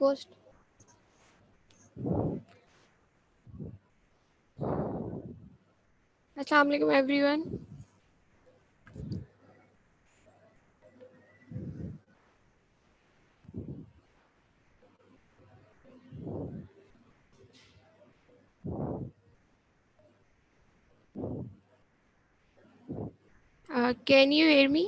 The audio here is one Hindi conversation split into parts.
Ghost. Assalamu alaikum everyone. Can you hear me?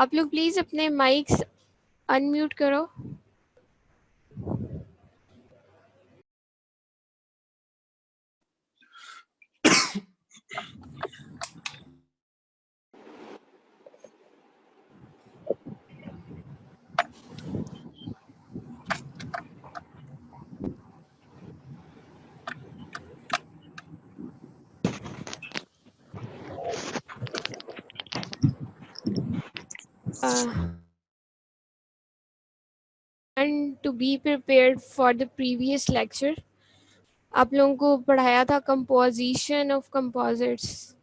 आप लोग प्लीज अपने माइक्स अनम्यूट करो. And to be prepared for the previous lecture, आप लोगों को पढ़ाया था composition of composites.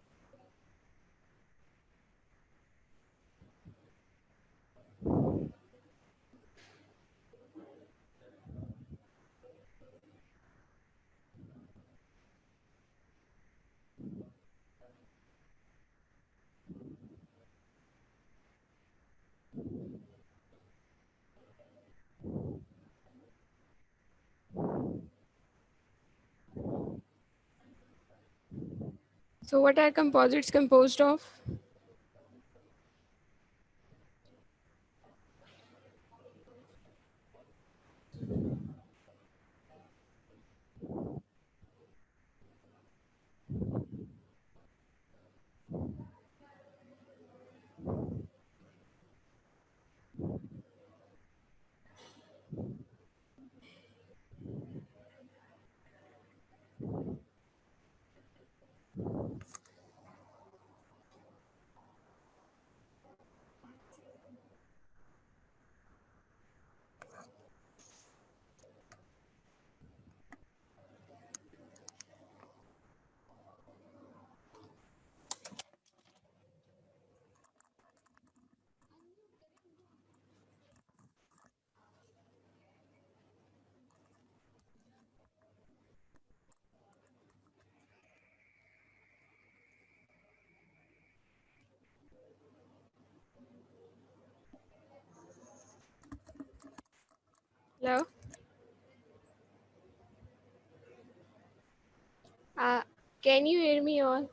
So what are composites composed of? Hello? Can you hear me all?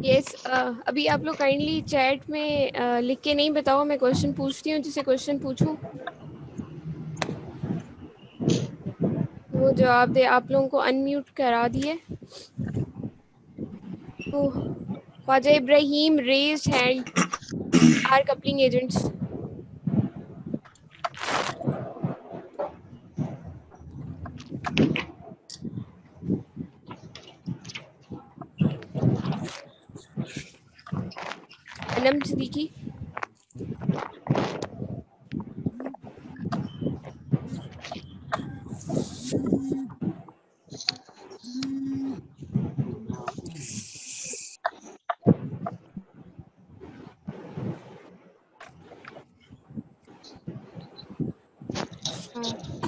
Yes, अभी आप लोग काइंडली चैट में लिख के नहीं बताओ. मैं क्वेश्चन पूछती हूँ, जिसे क्वेश्चन पूछूं वो जवाब दे. आप लोगों को अनम्यूट करा दिए. तो Khwaja Ibrahim raised hand are coupling agents. Anam Siddiqui.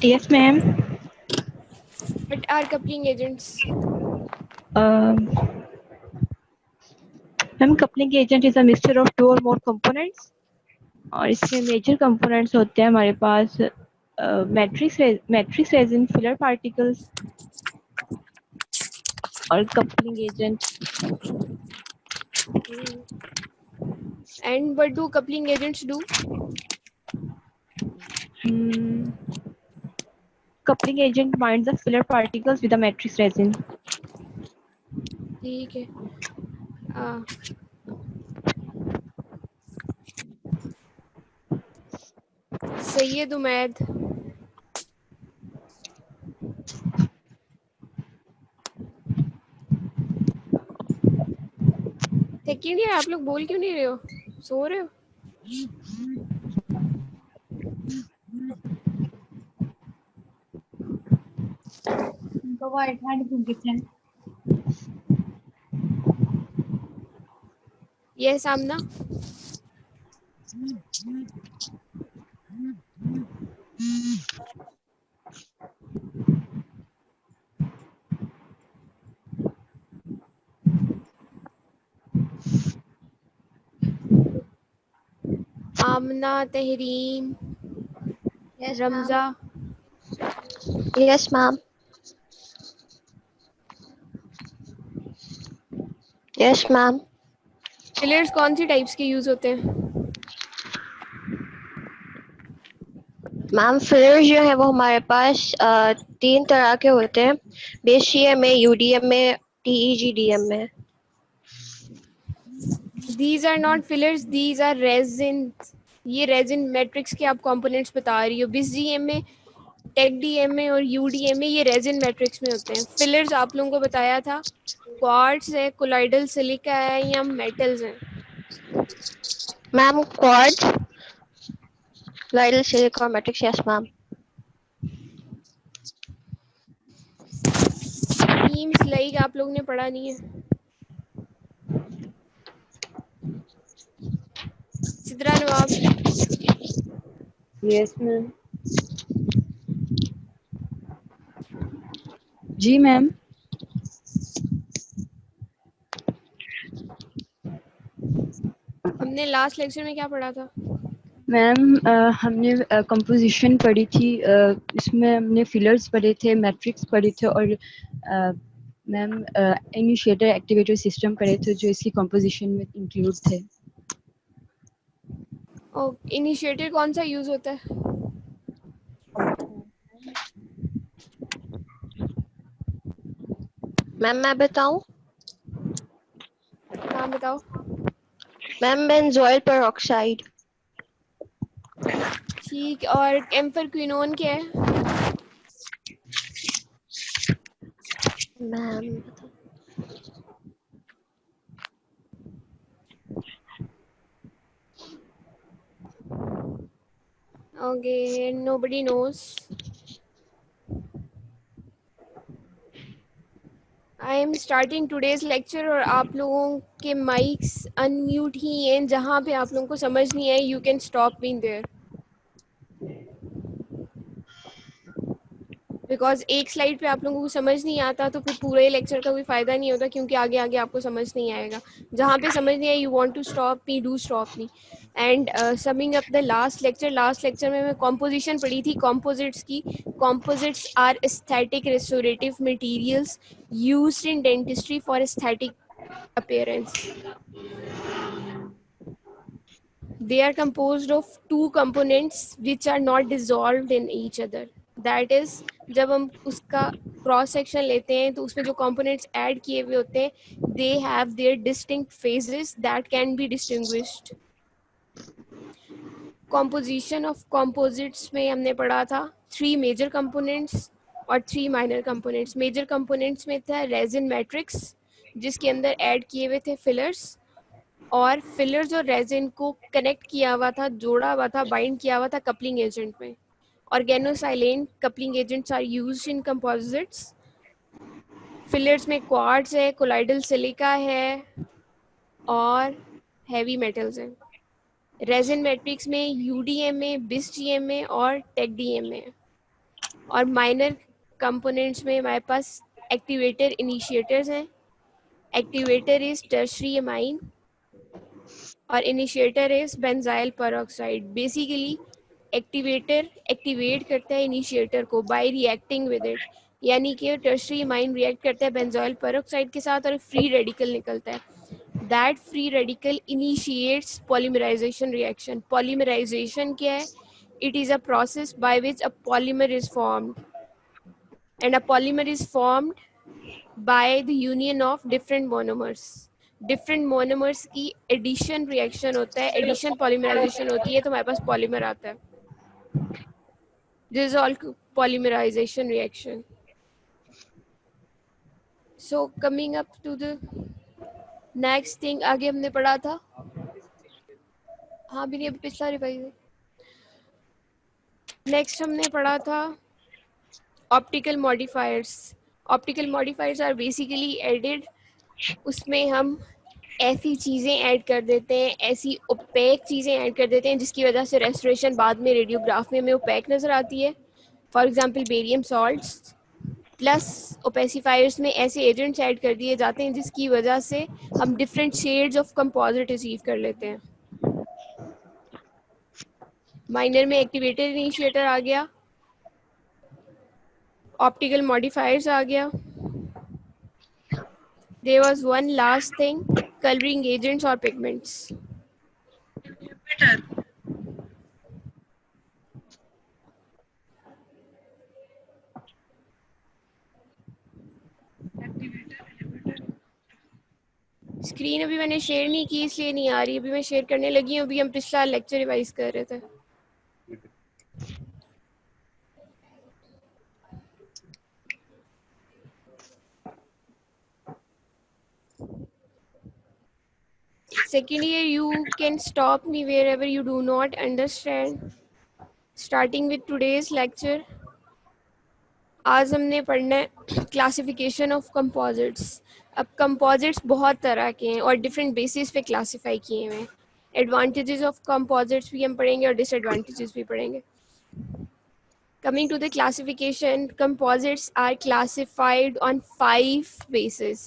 Yes, ma'am. What are coupling agents? Ma'am, coupling agent is a mixture of two or more components. और इसमें मेजर कंपोनेंट्स होते हैं हमारे पास मैट्रिक्स रेजिन फिलर पार्टिकल्स और coupling agent. And what do coupling agents do? Coupling agent binds the filler particles with the matrix resin. ठीक है. सैयद उमैद, सेकंड ईयर, आप लोग बोल क्यों नहीं रहे हो? सो रहे हो? उनका white hand kitchen. Yes Aamna, Aamna, Tahreem, Yes, ma'am. Ramza, Yes, ma'am. Yes, ma'am. Fillers कौन सी टाइप्स के यूज होते हैं? मैम फिलर्स जो है वो हमारे पास 3 तरह के होते हैं, बेसीएम में, यूडीएम में, टीईजीडीएम में। These are not fillers, these are resin. ये रेजिन मैट्रिक्स के आप कंपोनेंट्स बता रही हो। बिस डीएम में, टेक डीएम में और यूडीएम में ये रेजिन मैट्रिक्स में होते हैं। फिलर्स आप लोगों को बताया था, क्वार्ट्ज है, कोलाइडल सिलिका है या मेटल्स हैं? मैम क्वार्ट्ज, लाइडल सिलिका और matrix. Yes ma'am. Seems like आप लोगों ने पढ़ा नहीं है। सिद्रा नवाब, यस मैम। जी मैम। हमने लास्ट लेक्चर में क्या पढ़ा था? मैम हमने कंपोजिशन पढ़ी थी, इसमें हमने फिलर्स पढ़े थे, मैट्रिक्स पढ़े थे और मैम इनिशिएटर एक्टिवेटर सिस्टम पढ़े थे जो इसकी कंपोजिशन में इंक्लूड थे। और इनिशिएटर कौन सा यूज होता है? मैम मैं बताऊं? नाम बताओ। Ma'am benzoyl peroxide. ठीक, और एम्फरक्विनोन क्या है? Ma'am Okay, nobody knows. I am starting today's lecture और आप लोगों के माइक्स अनम्यूट ही हैं। जहाँ पे आप लोगों को समझ नहीं आए, you can stop being there. Because एक स्लाइड पे आप लोगों को समझ नहीं आता तो फिर पूरे लेक्चर का कोई फ़ायदा नहीं होता, क्योंकि आगे आगे आपको समझ नहीं आएगा। जहाँ पे समझ नहीं आया, you want to stop me, do stop me. And summing up the last lecture में मैं कॉम्पोजिशन पढ़ी थी कॉम्पोजिट्स की। Composites are aesthetic restorative materials used in dentistry for aesthetic appearance. They are composed of two components which are not dissolved in each other. That is, जब हम उसका क्रॉस सेक्शन लेते हैं तो उसमें जो components ऐड किए हुए होते हैं, they have their distinct phases that can be distinguished. Composition of composites में हमने पढ़ा था 3 major components और 3 minor components. Major components में था resin matrix जिसके अंदर ऐड किए हुए थे fillers, और फिलर्स और रेजिन को कनेक्ट किया हुआ था, जोड़ा हुआ था, बाइंड किया हुआ था कपलिंग एजेंट में। Organosilane coupling agents are used in composites. Fillers में क्वार्ट्ज है, कोलाइडल सिलिका है और हैवी मेटल्स हैं। रेजिन मैट्रिक्स में यूडीएम में, बिसडीएम में और टेकडीएम में। और माइनर कंपोनेंट्स में हमारे पास एक्टिवेटर इनिशिएटर्स हैं। एक्टिवेटर इज टर्शरी अमाइन और initiator is benzyl peroxide. Basically activator activate करता है इनिशिएटर को बाय रिएक्टिंग विद इट, यानी कि टर्शरी अमाइन रिएक्ट करता है बेंजाइल पेरोक्साइड के साथ और फ्री रेडिकल निकलता है। That free radical initiates polymerization reaction. Polymerization क्या है? It is a process by which a polymer is formed, and a polymer is formed by the union of different monomers. Different monomers की एडिशन रिएक्शन होता है, एडिशन पॉलीमराइजेशन होती है तो हमारे पास पॉलीमर आता है। This is all polymerization reaction. So coming up to the next thing, आगे हमने पढ़ा था, हाँ भी नहीं अभी पिछला रिवाइज है. नेक्स्ट हमने पढ़ा था optical modifiers. Optical modifiers are basically added, उसमें हम ऐसी चीज़ें ऐड कर देते हैं, ऐसी ओपेक चीज़ें ऐड कर देते हैं जिसकी वजह से रेस्टोरेशन बाद में रेडियोग्राफ में हमें ओपेक नज़र आती है. For example barium salts plus opacifiers में ऐसे एजेंट्स ऐड कर दिए जाते हैं जिसकी वजह से हम different shades of composite achieve कर लेते हैं. माइनर में एक्टिवेटर इनिशिएटर आ गया, ऑप्टिकल मॉडिफायर्स आ गया. There was one last thing, coloring agents or pigments. Screen अभी मैंने शेयर नहीं की इसलिए नहीं आ रही, अभी मैं शेयर करने लगी हूँ. अभी हम पिछला लेक्चर रिवाइज कर रहे थे. Second year, you can stop me wherever you do not understand. Starting with today's lecture, आज हमने पढ़ना है क्लासिफिकेशन ऑफ कंपोजिट्स. अब कंपोजिट्स बहुत तरह के हैं और डिफरेंट बेसिस पे क्लासिफाई किए हुए हैं. एडवांटेजेस ऑफ कंपोजिट्स भी हम पढ़ेंगे और डिसएडवांटेजेस भी पढ़ेंगे. Coming to the classification, composites are classified on 5 bases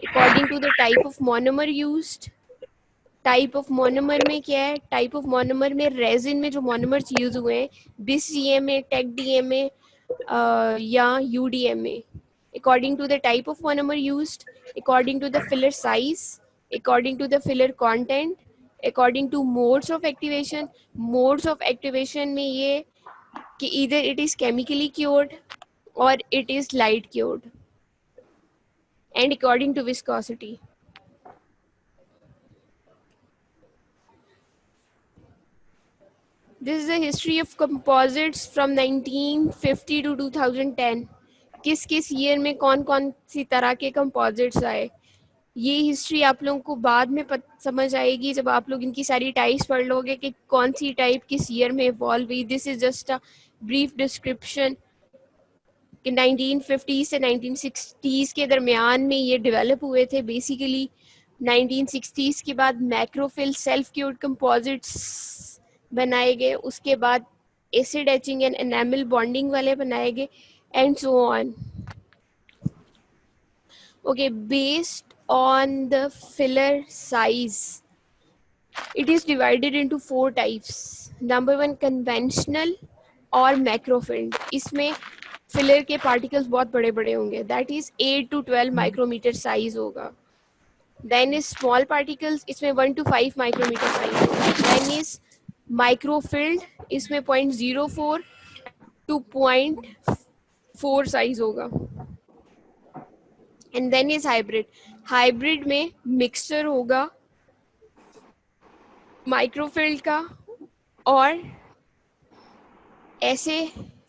according to the type of monomer used. Type of monomer में क्या है, टाइप ऑफ मोनोमर में रेजिन में जो मोनोमर्स यूज हुए हैं, बिस डीएमए, टेक डीएमए या UDMA. According to the type of monomer used, according to the filler size, according to the filler content, according to modes of activation. Modes of activation में ये कि इधर इट इज केमिकली क्योर्ड और it is light cured, and according to viscosity. This is the history of composites from 1950 to 2010. किस किस ईयर में कौन कौन सी तरह के कंपोजिट्स आए, ये हिस्ट्री आप लोगों को बाद में समझ आएगी जब आप लोग इनकी सारी टाइप्स पढ़ लोगे कि कौन सी टाइप किस ईयर में इवॉल्व हुई. This is just a brief description कि 1950 से 1960s के दरमियान में ये डेवलप हुए थे. बेसिकली 1960s के बाद मैक्रोफिल सेल्फ क्यूर्ड कंपोजिट्स बनाए गए, उसके बाद acid etching and enamel bonding वाले बनाए गए, and so on. Okay, based on the filler size it is divided into 4 types. Number 1, conventional और मैक्रोफिल्ड. इसमें फिलर के पार्टिकल्स बहुत बड़े बड़े होंगे, that is 8 to 12 micrometer size होगा. देन इज स्मॉल पार्टिकल्स, इसमें 1 to 5 माइक्रोमीटर साइज होगा. देन इज माइक्रोफिल्ड, इसमें 0.04 to 0.4 साइज होगा. And then is hybrid. Hybrid में मिक्सचर होगा माइक्रोफिल्ड का और ऐसे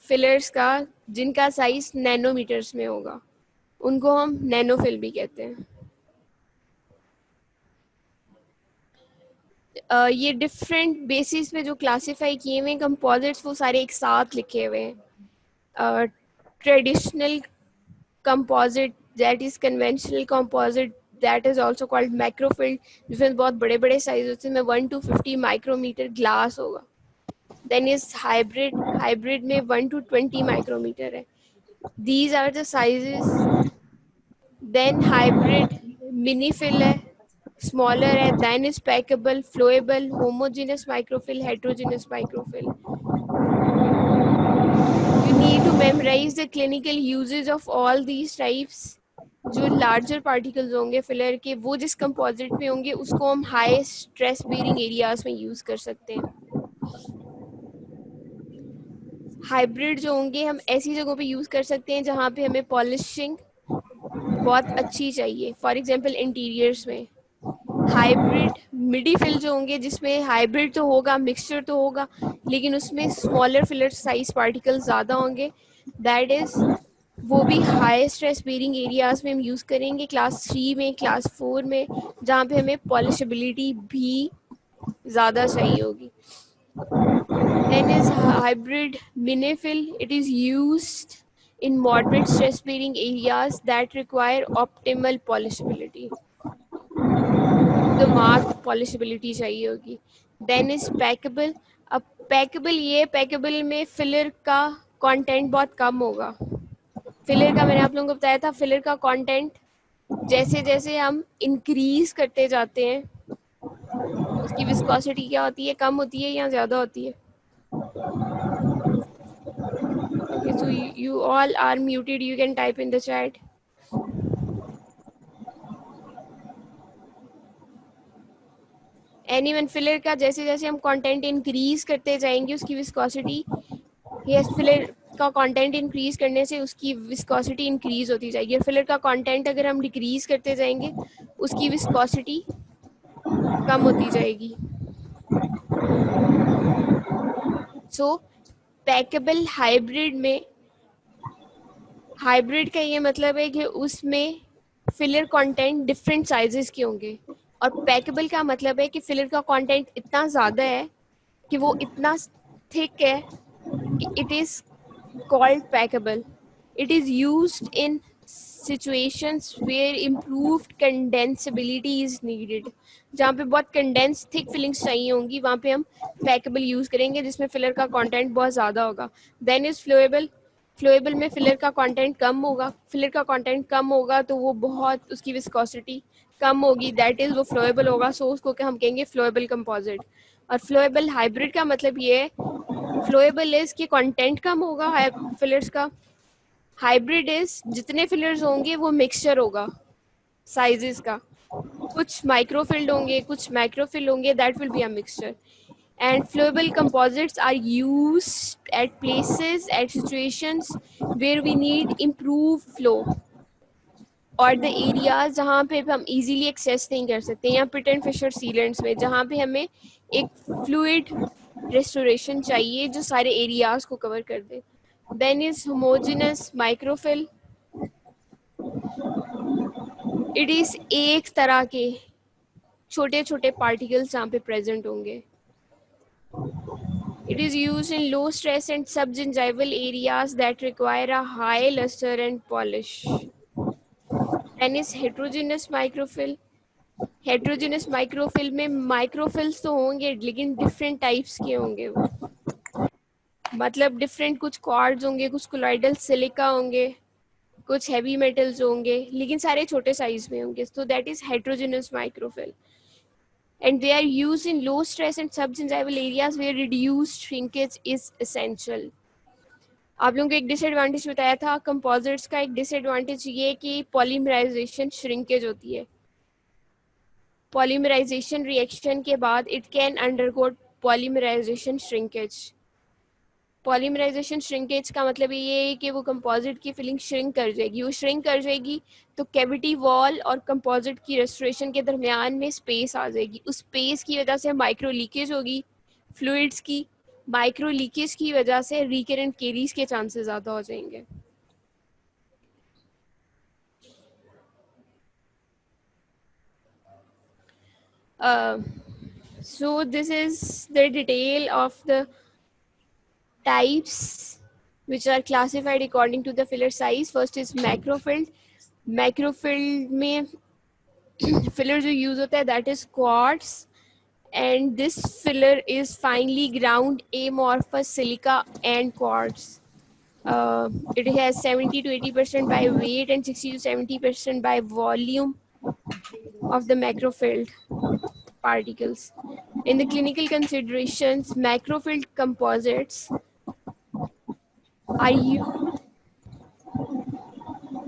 फिलर्स का जिनका साइज नैनोमीटर्स में होगा, उनको हम नैनोफिल भी कहते हैं. ये डिफरेंट बेसिस पे जो क्लासिफाई किए हुए कंपोजिट्स वो सारे एक साथ लिखे हुए हैं. Traditional composite, that is conventional composite, that is also called macrofilled, जिसमें बहुत बड़े बड़े साइज होते हैं, 1 to 50 माइक्रोमीटर ग्लास होगा. Then is hybrid. हाइब्रिड में 1 to 20 माइक्रोमीटर है. These are the sizes. Then hybrid mini fill है, स्मॉलर है. Then is packable, flowable, homogeneous microfill, heterogeneous microfill. You need to memorize the clinical uses of all these types. जो लार्जर पार्टिकल्स होंगे फिलर के, वो जिस कंपोजिट में होंगे उसको हम हाई स्ट्रेस बेरिंग एरियाज में यूज कर सकते हैं. हाइब्रिड जो होंगे हम ऐसी जगहों पे यूज कर सकते हैं जहाँ पे हमें पॉलिशिंग बहुत अच्छी चाहिए. फॉर एग्जांपल इंटीरियर्स में, हाइब्रिड मिडी फिल जो होंगे, जिसमें हाइब्रिड तो होगा, मिक्सचर तो होगा, लेकिन उसमें स्मॉलर फिलर साइज पार्टिकल्स ज़्यादा होंगे, दैट इज़ वो भी हाई स्ट्रेस बेरिंग एरियाज में हम यूज़ करेंगे, क्लास 3 में, क्लास 4 में, जहाँ पे हमें पॉलिशेबिलिटी भी ज़्यादा चाहिए होगी. Then is hybrid mini-fill. It is used in moderate stress bearing areas that require optimal polishability. तो marked polishability चाहिए होगी. Then is packable. अब packable, ये packable में filler का content बहुत कम होगा. filler का मैंने आप लोगों को बताया था, filler का content जैसे जैसे हम increase करते जाते हैं उसकी viscosity क्या होती है, कम होती है या ज़्यादा होती है? Okay, so you all are muted. You can type in the chat. Anyone filler का जैसे जैसे हम कंटेंट इंक्रीज करते जाएंगे उसकी विस्कोसिटी, यस फिलर का कंटेंट इंक्रीज करने से उसकी विस्कोसिटी इंक्रीज होती जाएगी, और फिलर का कंटेंट अगर हम डिक्रीज करते जाएंगे उसकी विस्कोसिटी कम होती जाएगी. सो पैकेबल हाइब्रिड में, हाइब्रिड का ये मतलब है कि उसमें फिलर कंटेंट डिफरेंट साइजेस के होंगे, और पैकेबल का मतलब है कि फिलर का कंटेंट इतना ज़्यादा है कि वो इतना थिक है कि it is called packable. It is used in situations where improved condensability is needed. जहाँ पे बहुत कंडेंस थिक फिलिंग्स चाहिए होंगी वहाँ पे हम पैकेबल यूज़ करेंगे जिसमें फिलर का कंटेंट बहुत ज़्यादा होगा. Then is फ्लोएबल. फ्लोएबल में फिलर का कंटेंट कम होगा. फिलर का कंटेंट कम होगा तो वो बहुत, उसकी विस्कोसिटी कम होगी, दैट इज़ वो फ्लोएबल होगा, सो उसको हम कहेंगे फ्लोएबल कंपोजिट. और फ्लोएबल हाइब्रिड का मतलब ये है, फ्लोएबल इज कि कंटेंट कम होगा फिलर्स का, हाइब्रिड इज जितने फिलर्स होंगे वो मिक्सचर होगा साइजेस का, कुछ माइक्रोफिल्ड होंगे कुछ मैक्रोफिल होंगे, that will be a mixture. And flowable composites are used at places, at situations where we need improved flow, और द एरियाज जहाँ पे हम इजीली एक्सेस नहीं कर सकते, या पिट एंड फिशर सीलेंट्स में जहाँ पे हमें एक फ्लूइड रेस्टोरेशन चाहिए जो सारे एरियाज को कवर कर दे. Then is homogeneous microfill. It is एक तरह के छोटे छोटे पार्टिकल्स जहाँ पे प्रेजेंट होंगे. It is used in low stress and subgingival areas that require a high luster and polish. Then is heterogeneous microfill. Heterogeneous microfill में माइक्रोफिल्स तो होंगे लेकिन डिफरेंट टाइप्स के होंगे वो, मतलब डिफरेंट, कुछ क्वार्ट्ज होंगे, कुछ कोलॉइडल सिलिका होंगे, कुछ हैवी मेटल्स होंगे, लेकिन सारे छोटे साइज में होंगे. So that is heterogeneous microfill and they are used in low stress and subgingival areas where reduced shrinkage is essential. आप लोगों को एक डिसएडवांटेज बताया था कंपोजिट्स का, एक डिसएडवांटेज ये कि पॉलीमराइजेशन श्रिंकेज होती है. पॉलीमराइजेशन रिएक्शन के बाद it can undergo polymerization shrinkage. Polymerization shrinkage का मतलब ये है कि वो कंपोजिट की फिलिंग श्रिंक कर जाएगी. वो श्रिंक कर जाएगी तो कैविटी वॉल और कंपोजिट की रेस्टोरेशन के दरमियान में स्पेस आ जाएगी. उस स्पेस की वजह से माइक्रो लीकेज होगी फ्लूइड्स की. माइक्रो लीकेज की वजह से रिकरेंट केरीज के चांसेस ज़्यादा हो जाएंगे. So this is the detail of the types which are classified according to the filler size. First is macrofilled. Macrofilled में filler जो use होता है that is quartz, and this filler is finely ground amorphous silica and quartz. It has 70 to 80% by weight and 60 to 70% by volume of the macrofilled particles. In the clinical considerations, macrofilled composites are used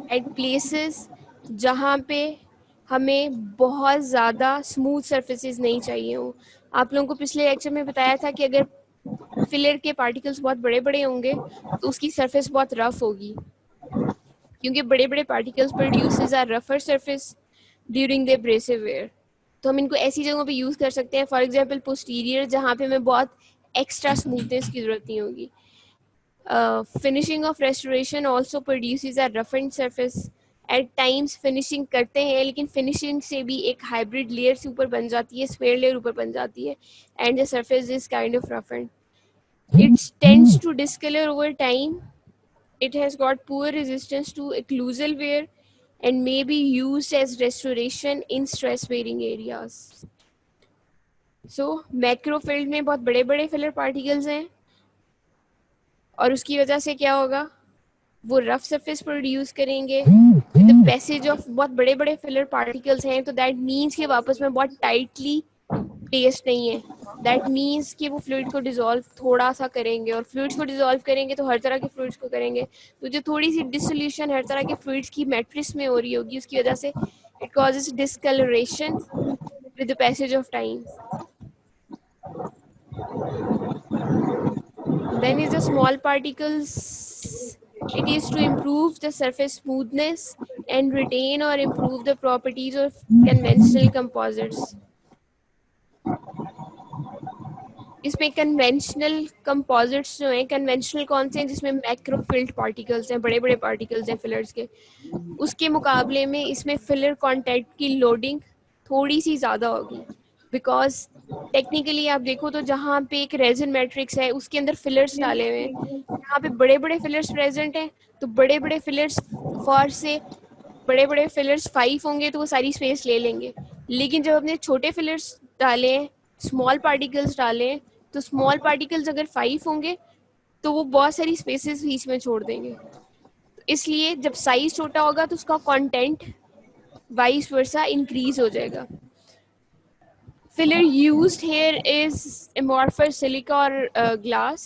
at places जहाँ पे हमें बहुत ज़्यादा स्मूथ सर्फेसिस नहीं चाहिए हो. आप लोगों को पिछले लेक्चर में बताया था कि अगर फिलर के पार्टिकल्स बहुत बड़े बड़े होंगे तो उसकी सरफेस बहुत रफ होगी, क्योंकि बड़े बड़े पार्टिकल्स प्रोड्यूसेस आर रफर surface during the abrasive wear. तो हम इनको ऐसी जगहों पे यूज़ कर सकते हैं, फॉर एग्जांपल पोस्टीरियर, जहाँ पे हमें बहुत एक्स्ट्रा स्मूथनेस की ज़रूरत नहीं होगी. Finishing of restoration also produces a roughened surface. At times finishing करते हैं, लेकिन फिनिशिंग से भी एक हाइब्रिड लेयर से ऊपर बन जाती है, स्फेयर लेयर ऊपर बन जाती है, and the surface is kind of roughened. It tends to discolor over time. It has got poor resistance to occlusal wear and may be used as restoration in stress bearing areas. So मैक्रोफिल्ड में बहुत बड़े बड़े फिलर पार्टिकल्स हैं, और उसकी वजह से क्या होगा, वो रफ सरफेस प्रोड्यूस करेंगे विद द पैसेज ऑफ बहुत बड़े बड़े फिलर पार्टिकल्स हैं. तो दैट मीन्स कि वापस में बहुत टाइटली प्लेस्ड नहीं है. दैट मीन्स कि वो फ्लूइड को डिसॉल्व थोड़ा सा करेंगे, और फ्लूइड्स को डिसॉल्व करेंगे तो हर तरह के फ्लूइड्स को करेंगे. तो जो थोड़ी सी डिसोल्यूशन हर तरह के फ्लूइड्स की मैट्रिक्स में हो रही होगी, उसकी वजह से it causes discoloration with the passage of time. Then is the small particles. It is to improve the surface smoothness and retain or improve the properties of conventional composites. इसमें कन्वेंशनल कंपोजिट्स जो हैं, कन्वेंशनल कौन से हैं, जिसमें मैक्रोफिल्ड पार्टिकल्स हैं, बड़े बड़े पार्टिकल्स हैं फिलर्स के, उसके मुकाबले में इसमें फिलर कंटेंट की लोडिंग थोड़ी सी ज़्यादा होगी. बिकॉज टेक्निकली आप देखो तो जहाँ पे एक रेजिन मैट्रिक्स है उसके अंदर फिलर्स डाले हुए हैं, जहाँ पे बड़े बड़े फिलर्स प्रेजेंट हैं, तो बड़े बड़े फिलर्स फॉर से बड़े बड़े फिलर्स 5 होंगे तो वो सारी स्पेस ले लेंगे. लेकिन जब अपने छोटे फिलर्स डाले हैं, स्मॉल पार्टिकल्स डाले हैं, तो स्मॉल पार्टिकल्स अगर 5 होंगे तो वो बहुत सारी स्पेसेस बीच में छोड़ देंगे. इसलिए जब साइज छोटा होगा तो उसका कंटेंट वाइस वर्सा इंक्रीज हो जाएगा. Filler used here is amorphous silica or glass.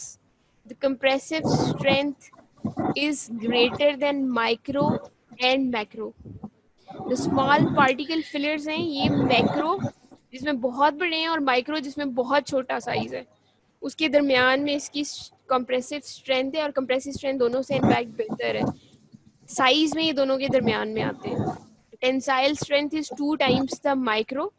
The compressive strength is greater than micro and macro. The small particle fillers हैं ये मैक्रो जिसमें बहुत बड़े हैं, और माइक्रो जिसमें बहुत छोटा साइज है. उसके दरमियान में इसकी कंप्रेसिव स्ट्रेंथ है, और कंप्रेसिव स्ट्रेंथ दोनों से इनफैक्ट बेहतर है. साइज में ये दोनों के दरमियान में आते हैं. Tensile strength is 2 times the micro.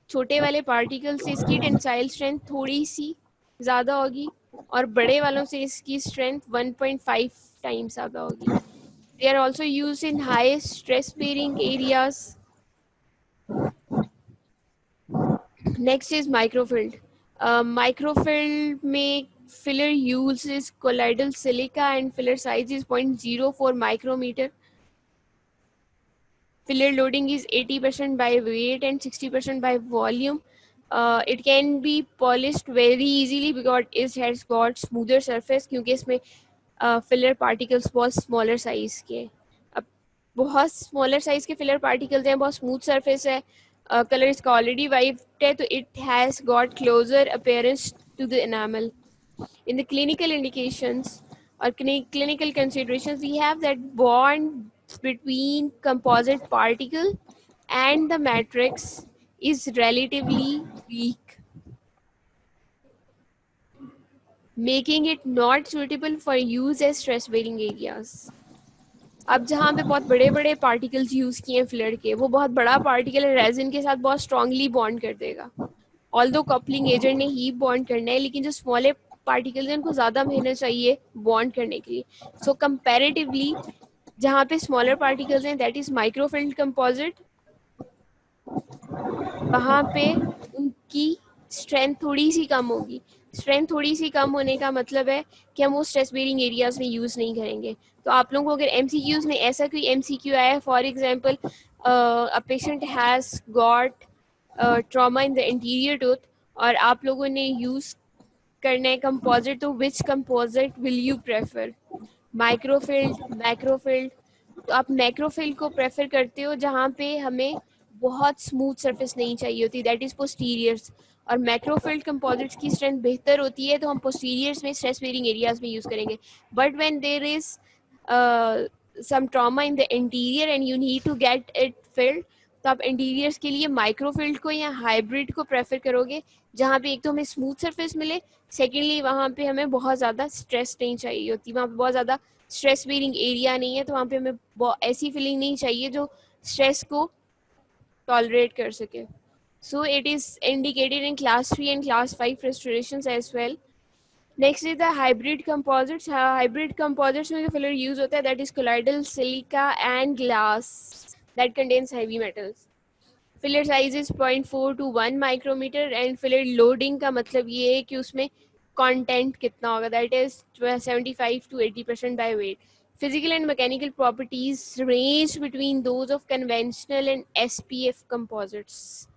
छोटे वाले पार्टिकल से इसकी टेंसाइल स्ट्रेंथ थोड़ी सी ज़्यादा होगी, और बड़े वालों से इसकी स्ट्रेंथ 1.5 times ज़्यादा होगी. They are also used in high stress bearing areas. Next is microfield. Microfield में filler uses colloidal silica and filler size is 0.04 micrometer. Filler loading is 80% by weight and 60% by volume. It can be polished very easily because it has got smoother surface, क्योंकि इसमें filler particles बहुत smaller size के. अब बहुत smaller size के filler particles हैं, बहुत smooth surface है, color इसका already white है, तो it has got closer appearance to the enamel. In the clinical indications or clinical considerations, we have that bond between composite particle and the matrix is relatively weak, making it not suitable for use as stress bearing areas. अब जहाँ पे बहुत बड़े बड़े पार्टिकल्स यूज़ किए हैं फिलर के, वो बहुत बड़ा पार्टिकल रेजिन के साथ बहुत स्ट्रांगली बॉन्ड कर देगा. ऑल्दो कपलिंग एजेंट ने ही बॉन्ड करना है, लेकिन जो स्मॉलर पार्टिकल्स हैं उनको ज़्यादा मेहनत चाहिए बॉन्ड करने के लिए. सो कंपैरेटिवली जहाँ पे स्मॉलर पार्टिकल्स हैं, दैट इज़ माइक्रोफिल्ड कंपोजिट, वहाँ पे उनकी स्ट्रेंथ थोड़ी सी कम होगी. स्ट्रेंथ थोड़ी सी कम होने का मतलब है कि हम वो स्ट्रेस बेरिंग एरियाज में यूज़ नहीं करेंगे. तो आप लोगों को अगर MCQs में ऐसा कोई MCQ आया है, for example a patient has got trauma in the interior tooth, और आप लोगों ने यूज़ करना है कंपोजिट, तो विच कंपोजिट विल यू प्रेफर, माइक्रोफिल्ड, मैक्रोफिल्ड? तो आप मैक्रोफिल्ड को प्रेफर करते हो जहाँ पे हमें बहुत स्मूथ सरफेस नहीं चाहिए होती, दैट इज़ पोस्टीरियर्स. और मैक्रोफिल्ड कंपोजिट्स की स्ट्रेंथ बेहतर होती है, तो हम पोस्टीरियर्स में स्ट्रेस बेरिंग एरियाज में यूज़ करेंगे. But when there is some trauma in the anterior and you need to get it filled, तो आप इंटीरियर्स के लिए माइक्रोफिल्ड को या हाइब्रिड को प्रेफर करोगे, जहाँ पे एक तो हमें स्मूथ सरफेस मिले, सेकेंडली वहाँ पे हमें बहुत ज़्यादा स्ट्रेस नहीं चाहिए होती, वहाँ पे बहुत ज़्यादा स्ट्रेस बेरिंग एरिया नहीं है, तो वहाँ पे हमें ऐसी फीलिंग नहीं चाहिए जो स्ट्रेस को टॉलरेट कर सके. So it is indicated in class 3 and class 5 restorations as well. Next is the hybrid composites. Hybrid composites में जो filler use होता है, that is colloidal silica and glass that contains heavy metals. Filler size is 0.4 to 1 micrometer and filler loading का मतलब ये है कि उसमें content कितना होगा, that is 75 to 80% by weight. Physical and mechanical properties range between those of conventional and SPF composites.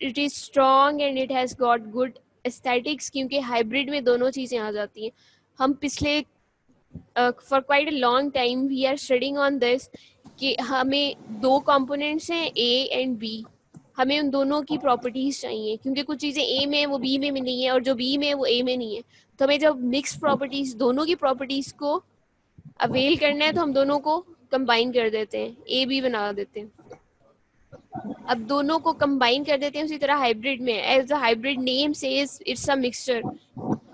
It is strong and it has got good aesthetics क्योंकि hybrid में दोनों चीज़ें आ जाती हैं. हम पिछले for quite a long time we are studying on this कि हमें दो components हैं A and B. हमें उन दोनों की properties चाहिए क्योंकि कुछ चीज़ें A में हैं वो B में नहीं है और जो B में है वो A में नहीं है. तो हमें जब mixed properties दोनों की properties को avail करना है तो हम दोनों को combine कर देते हैं, A B बना देते हैं. अब दोनों को कंबाइन कर देते हैं. उसी तरह हाइब्रिड में as the hybrid name says it's a mixture.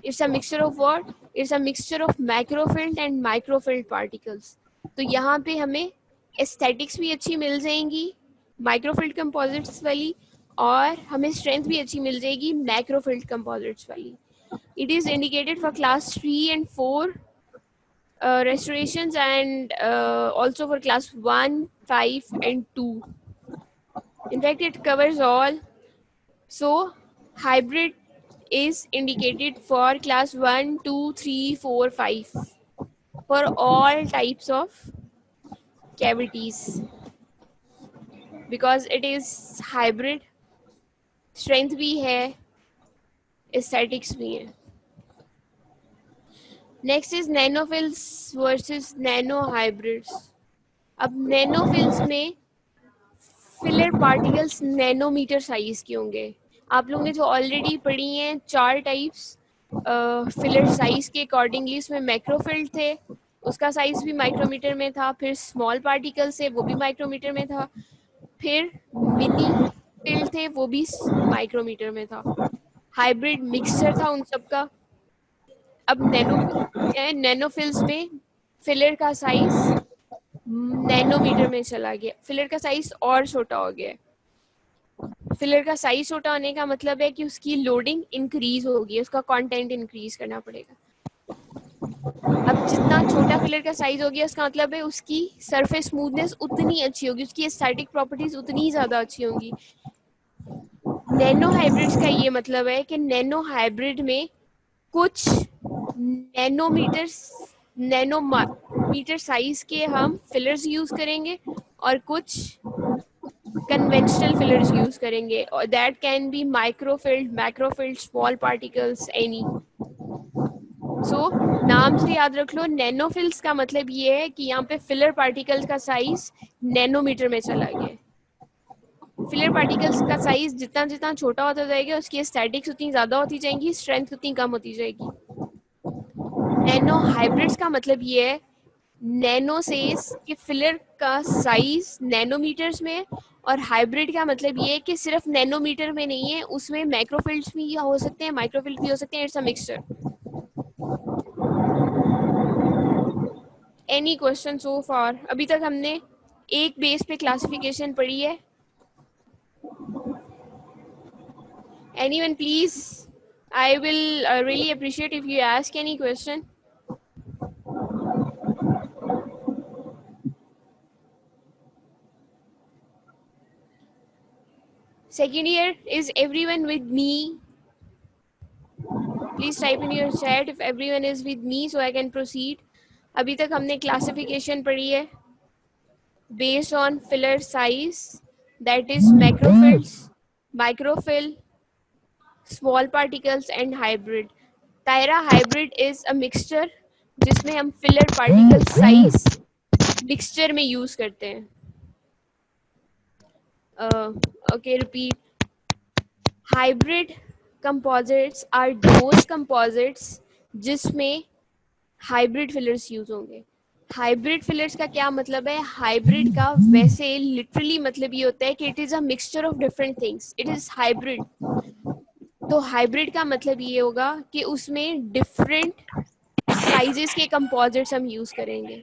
It's a mixture of what? It's a mixture of macrofilled and microfilled particles. तो यहाँ पे हमें एस्थेटिक्स भी अच्छी मिल जाएंगी माइक्रोफिल्ड कंपोजिट्स वाली और हमें स्ट्रेंथ भी अच्छी मिल जाएगी मैक्रोफिल्ड कंपोजिट्स वाली. It is indicated for class 3 and 4 restorations and also for class 1, 5 and 2. In fact, it covers all. So, hybrid is indicated for class 1, 2, 3, 4, 5 for all types of cavities because it is hybrid. Strength भी है, aesthetics भी है. Next is nanofills versus nanohybrids. अब nanofills में फिलर पार्टिकल्स नैनोमीटर साइज के होंगे. आप लोगों ने जो ऑलरेडी पढ़ी हैं 4 टाइप्स फिलर साइज के अकॉर्डिंगली, उसमें मैक्रोफिल्ड थे, उसका साइज भी माइक्रोमीटर में था. फिर स्मॉल पार्टिकल्स थे, वो भी माइक्रोमीटर में था. फिर मिनी फिल्ड थे, वो भी माइक्रोमीटर में था. हाइब्रिड मिक्सचर था उन सब का. अब नैनोफिल्स में फिलर का साइज नैनोमीटर में चला गया. फिलर का साइज और छोटा हो गया. फिलर का साइज छोटा होने का मतलब है कि उसकी लोडिंग इंक्रीज होगी, उसका कंटेंट इंक्रीज करना पड़ेगा. अब जितना छोटा फिलर का साइज हो गया उसका मतलब है उसकी सरफेस स्मूथनेस उतनी अच्छी होगी, उसकी एस्थेटिक प्रॉपर्टीज उतनी ज़्यादा अच्छी होंगी. नैनो हाइब्रिड्स का ये मतलब है कि नैनो हाइब्रिड में कुछ नैनोमीटर साइज के हम फिलर्स यूज करेंगे और कुछ कन्वेंशनल फिलर्स यूज करेंगे. और that can be microfilled, macrofilled, small particles, any. So नाम से याद रख लो, नैनोफिल्स का मतलब ये है कि यहाँ पे फिलर पार्टिकल्स का साइज नैनोमीटर में चला गया. फिलर पार्टिकल्स का साइज जितना जितना छोटा होता जाएगा उसकी एस्थेटिक्स उतनी ज़्यादा होती जाएंगी, स्ट्रेंथ उतनी कम होती जाएगी. नैनो हाइब्रिड्स का मतलब ये है नैनो सेज कि फिलर का साइज नैनोमीटर्स में, और हाइब्रिड का मतलब ये है कि सिर्फ नैनोमीटर में नहीं है, उसमें मैक्रोफिल्ड्स भी हो सकते हैं, माइक्रोफिल्ड भी हो सकते हैं. It's a mixture. Any question so far? अभी तक हमने एक बेस पे क्लासिफिकेशन पढ़ी है. Anyone please, I will really appreciate if you ask any question. Second year, is everyone with me? Please type in your chat if everyone is with me so I can proceed. अभी तक हमने classification पढ़ी है based on filler size, that is macrophill, microfill, small particles and hybrid. Tyra hybrid is a mixture जिसमें हम filler particle size mixture में use करते हैं. Okay, repeat. Hybrid composites are those composites जिसमें hybrid fillers use होंगे. हाइब्रिड फिलर्स का क्या मतलब है? हाइब्रिड का वैसे लिटरली मतलब ये होता है कि it is a mixture of different things. It is hybrid. तो हाइब्रिड का मतलब ये होगा कि उसमें डिफरेंट साइजेस के कंपोजिट्स हम यूज करेंगे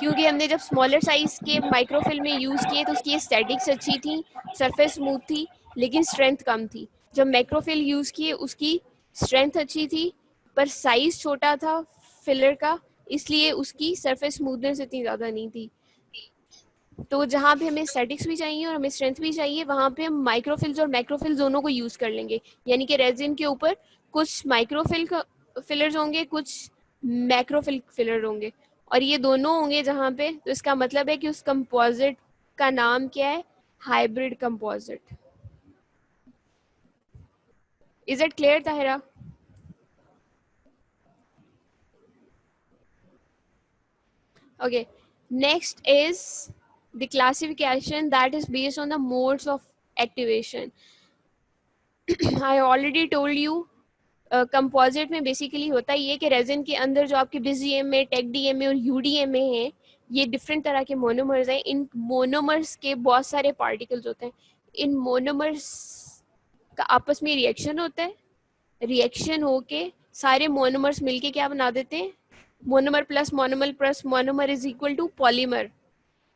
क्योंकि हमने जब स्मॉलर साइज के माइक्रोफिल्म में यूज़ किए तो उसकी स्टैटिक्स अच्छी थी, सरफेस स्मूथ थी, लेकिन स्ट्रेंथ कम थी। जब माइक्रोफिल यूज़ किए उसकी स्ट्रेंथ अच्छी थी पर साइज छोटा था फिलर का, इसलिए उसकी सरफेस स्मूथनेस इतनी ज़्यादा नहीं थी। तो जहाँ पे हमें स्टैटिक्स भी चाहिए और हमें स्ट्रेंथ भी चाहिए, वहाँ पे हम माइक्रोफिल्स और मैक्रोफिल्स दोनों को यूज़ कर लेंगे। यानी कि रेजिन के ऊपर कुछ माइक्रोफिल फिलर्स होंगे, कुछ मैक्रोफिल फिलर होंगे, और ये दोनों होंगे जहाँ पे, तो इसका मतलब है कि उस कंपोजिट का नाम क्या है? Hybrid composite. Is it clear Tahira? Okay, next is the classification that is based on the modes of activation. I already told you composite में बेसिकली होता ही है कि रेजिन के अंदर जो आपके बिस डीएमए, टेक डीएमए और यूडीएमए हैं, ये डिफरेंट तरह के मोनोमर्स हैं। इन मोनोमर्स के बहुत सारे पार्टिकल्स होते हैं। इन मोनोमर्स का आपस में रिएक्शन होता है, रिएक्शन होके सारे मोनोमर्स मिलके क्या बना देते हैं? Monomer plus monomer is equal to polymer.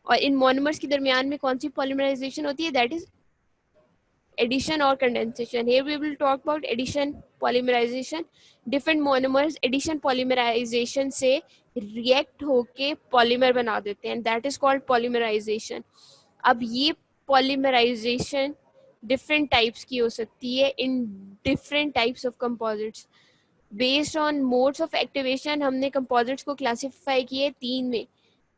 और इन मोनोमर्स के दरमियान में कौन सी पॉलीमराइजेशन होती है? दैट इज एडिशन और condensation. Here we will talk about addition, polymerization. Different monomers addition polymerization से रिएक्ट होके पॉलीमर बना देते हैं, दैट इज कॉल्ड पॉलीमराइजेशन। अब ये पॉलीमराइजेशन डिफरेंट टाइप्स की हो सकती है in different types of composites. Based on modes of activation हमने कंपोजिट्स को क्लासिफाई किए 3 में।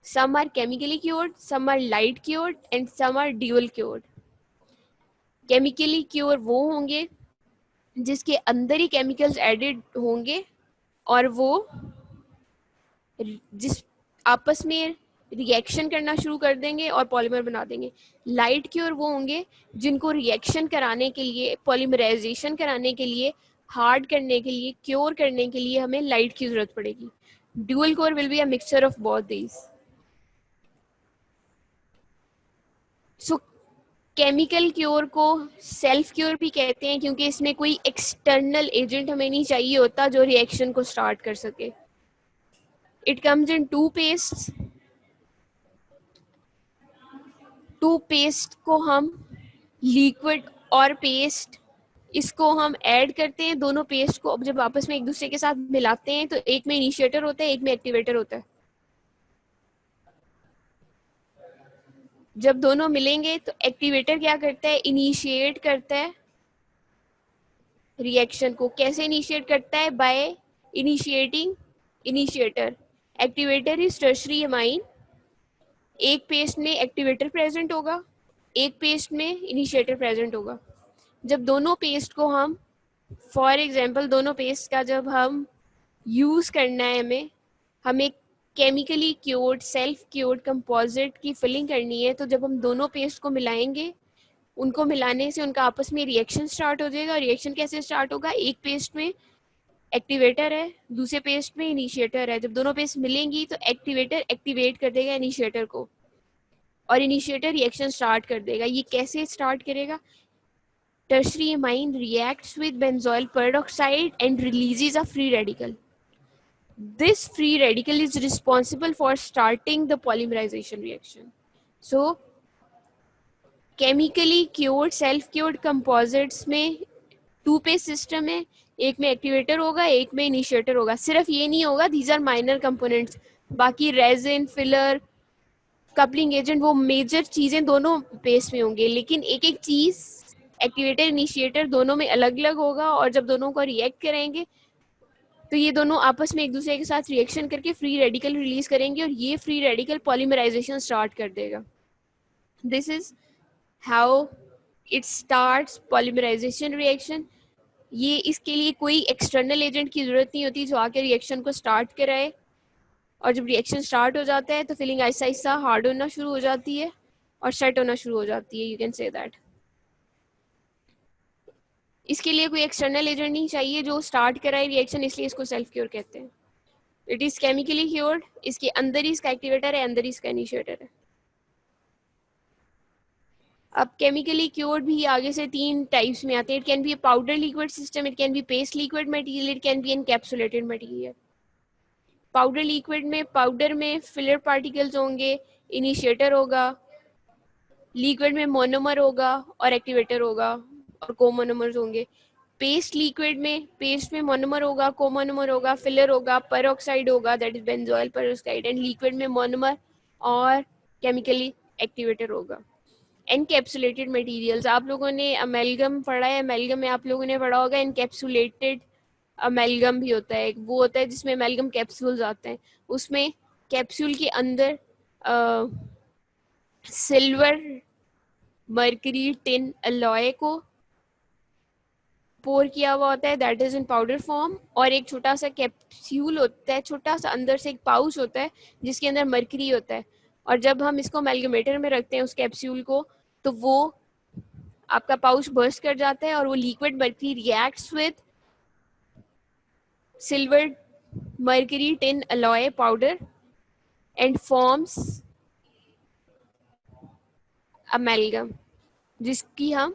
Some are chemically cured, some are light cured and some are dual cured. Chemically cured वो होंगे जिसके अंदर ही केमिकल्स एडेड होंगे और वो जिस आपस में रिएक्शन करना शुरू कर देंगे और पॉलीमर बना देंगे। लाइट क्योर वो होंगे जिनको रिएक्शन कराने के लिए, पॉलीमराइजेशन कराने के लिए, हार्ड करने के लिए, क्योर करने के लिए हमें लाइट की जरूरत पड़ेगी। Dual core will be a mixture of both these. So chemical cure को सेल्फ क्योर भी कहते हैं क्योंकि इसमें कोई एक्सटर्नल एजेंट हमें नहीं चाहिए होता जो रिएक्शन को स्टार्ट कर सके। It comes in 2 paste. 2 paste को हम लिक्विड और पेस्ट इसको हम ऐड करते हैं। दोनों पेस्ट को जब आपस में एक दूसरे के साथ मिलाते हैं तो एक में इनिशिएटर होता है, एक में एक्टिवेटर होता है। जब दोनों मिलेंगे तो एक्टिवेटर क्या करता है? इनिशिएट करता है रिएक्शन को। कैसे इनिशिएट करता है? By initiating initiator. Activator is tertiary amine. एक पेस्ट में एक्टिवेटर प्रेजेंट होगा, एक पेस्ट में इनिशिएटर प्रेजेंट होगा। जब दोनों पेस्ट को हम, फॉर एग्जांपल दोनों पेस्ट का जब हम यूज करना है, हमें chemically cured self cured composite key filling करनी है, तो जब हम दोनों पेस्ट को मिलाएंगे, उनको मिलाने से उनका आपस में रिएक्शन स्टार्ट हो जाएगा। रिएक्शन कैसे स्टार्ट होगा? एक पेस्ट में एक्टिवेटर है, दूसरे पेस्ट में इनिशिएटर है। जब दोनों पेस्ट मिलेंगी तो एक्टिवेटर एक्टिवेट कर देगा इनिशिएटर को और इनिशिएटर रिएक्शन स्टार्ट कर देगा। ये कैसे स्टार्ट करेगा? Tertiary amine reacts with benzoyl peroxide and releases a free radical. This free radical is responsible for starting the polymerization reaction. So chemically cured self cured composites में 2 phase system है, एक में एक्टिवेटर होगा, एक में इनिशिएटर होगा। सिर्फ ये नहीं होगा, these are minor components, बाकी रेजिन, फिलर, कपलिंग एजेंट, वो मेजर चीजें दोनों पेस्ट में होंगे, लेकिन एक एक चीज एक्टिवेटर इनिशिएटर दोनों में अलग अलग होगा। और जब दोनों को रिएक्ट करेंगे तो ये दोनों आपस में एक दूसरे के साथ रिएक्शन करके फ्री रेडिकल रिलीज करेंगे और ये फ्री रेडिकल पॉलीमराइजेशन स्टार्ट कर देगा। This is how it starts polymerization reaction. ये इसके लिए कोई एक्सटर्नल एजेंट की जरूरत नहीं होती जो आके रिएक्शन को स्टार्ट कराए। और जब रिएक्शन स्टार्ट हो जाता है तो फिलिंग आहिस्ता आहिस्ता हार्ड होना शुरू हो जाती है और सेट होना शुरू हो जाती है। You can say that. इसके लिए कोई एक्सटर्नल एजेंट नहीं चाहिए जो स्टार्ट कराए रिएक्शन, इसलिए इसको सेल्फ क्योर कहते हैं। इट इज केमिकली क्योर्ड, इसके अंदर ही इसका एक्टिवेटर है, अंदर ही इसका इनिशिएटर है। अब केमिकली क्योर्ड भी आगे से 3 टाइप्स में आते हैं। It can B powder liquid system, it can B paste liquid material, it can B encapsulated material. Powder liquid में, पाउडर में फिलर पार्टिकल्स होंगे, इनिशिएटर होगा, लिक्विड में मोनोमर होगा और एक्टिवेटर होगा और कोमोनोमर्स होंगे। पेस्ट लिक्विड में, पेस्ट में मोनोमर होगा, कोमोनोमर होगा, फिलर होगा, पेरोक्साइड होगा that is benzoyl peroxide, and liquid में मोनोमर और केमिकली एक्टिवेटर होगा। एनकैप्सुलेटेड मटेरियल्स, आप लोगों ने अमेलगम पढ़ा है, अमेलगम में आप लोगों ने पढ़ा होगा एनकैप्सुलेटेड अमेलगम भी होता है, वो होता है जिसमें अमेलगम कैप्सूल्स आते हैं, उसमें कैप्सूल के अंदर सिल्वर मर्करी टिन अलॉय को पोर किया हुआ होता है that is in powder form, और एक छोटा सा कैप्सूल होता है, छोटा सा अंदर से एक पाउच होता है जिसके अंदर मर्करी होता है, और जब हम इसको अमेलगमेटर में रखते हैं उस कैप्सूल को, तो वो आपका पाउच बर्स्ट कर जाता है और वो liquid mercury reacts with silver mercury tin alloy powder and forms amalgam, जिसकी हम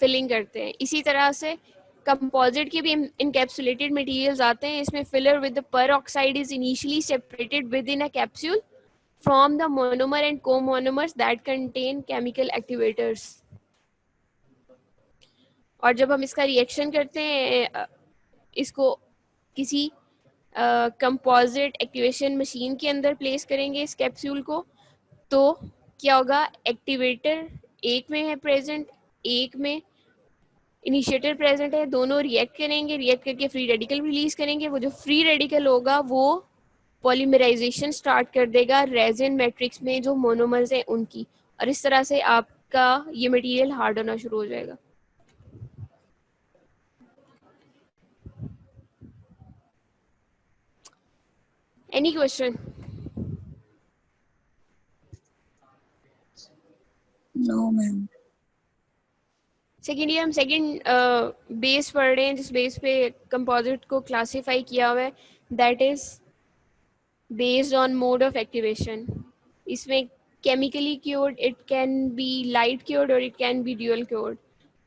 फिलिंग करते हैं। इसी तरह से कंपोजिट के भी इनकैप्सुलेटेड मटेरियल्स आते हैं, इसमें filler with the peroxide is initially separated with in a capsule from the monomer and comonomers that contain chemical activators, और जब हम इसका रिएक्शन करते हैं, इसको किसी कंपोजिट एक्टिवेशन मशीन के अंदर प्लेस करेंगे इस कैप्सूल को, तो क्या होगा, एक्टिवेटर एक में है प्रेजेंट, एक में इनिशिएटर प्रेजेंट है, दोनों रिएक्ट करेंगे, रिएक्ट करके फ्री रेडिकल रिलीज करेंगे, वो जो फ्री रेडिकल होगा वो पॉलीमराइजेशन स्टार्ट कर देगा रेजिन मैट्रिक्स में जो मोनोमर्स हैं उनकी, और इस तरह से आपका ये मटेरियल हार्ड होना शुरू हो जाएगा। Any question? No ma'am. Second year हम सेकेंड बेस पढ़ रहे हैं, जिस बेस पे कंपोजिट को क्लासिफाई किया हुआ है that is based on mode of activation. इसमें chemically cured, it can be light cured और it can be dual cured.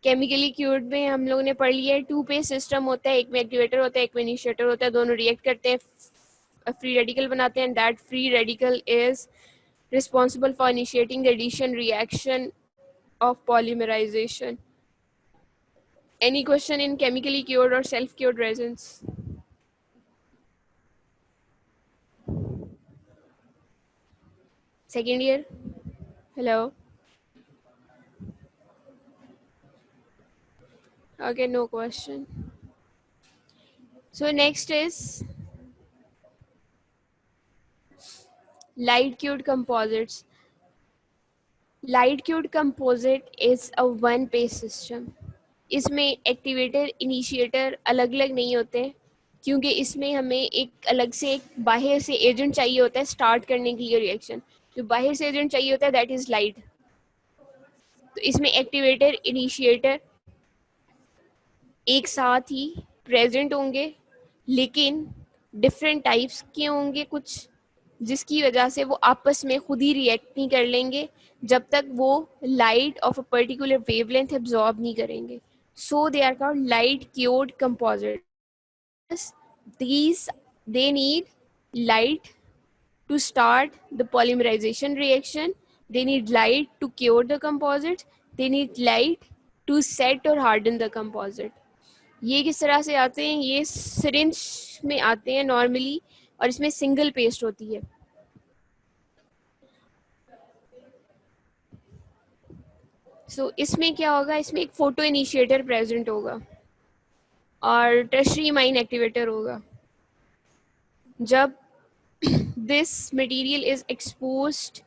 Chemically cured में हम लोगों ने पढ़ लिया है, टू फेज सिस्टम होता है, एक में एक्टिवेटर होता है, एक में इनिशिएटर होता है, दोनों रिएक्ट करते हैं, फ्री रेडिकल बनाते हैं, that free radical is responsible for initiating the addition reaction of polymerization. Any question in chemically cured or self-cured resins? Second year? Hello? Okay, no question. So next is light cured composites. Light cured composite is a one phase system. इसमें एक्टिवेटर इनिशिएटर अलग अलग नहीं होते, क्योंकि इसमें हमें एक अलग से एक बाहर से एजेंट चाहिए होता है स्टार्ट करने के लिए रिएक्शन। जो बाहर से एजेंट चाहिए होता है दैट इज लाइट। तो इसमें एक्टिवेटर इनिशिएटर एक साथ ही प्रेजेंट होंगे, लेकिन डिफरेंट टाइप्स के होंगे कुछ, जिसकी वजह से वो आपस में खुद ही रिएक्ट नहीं कर लेंगे जब तक वो light of a particular wavelength absorb नहीं करेंगे। So they are called light cured composites. These they need light to start the polymerization reaction, they need light to cure the composite, they need light to set or harden the composite. ये किस तरह से आते हैं, ये सिरिंज में आते हैं नॉर्मली, और इसमें सिंगल पेस्ट होती है। सो इसमें क्या होगा, इसमें एक फोटो इनिशिएटर प्रेजेंट होगा और टर्शरी माइन एक्टिवेटर होगा। जब this material is exposed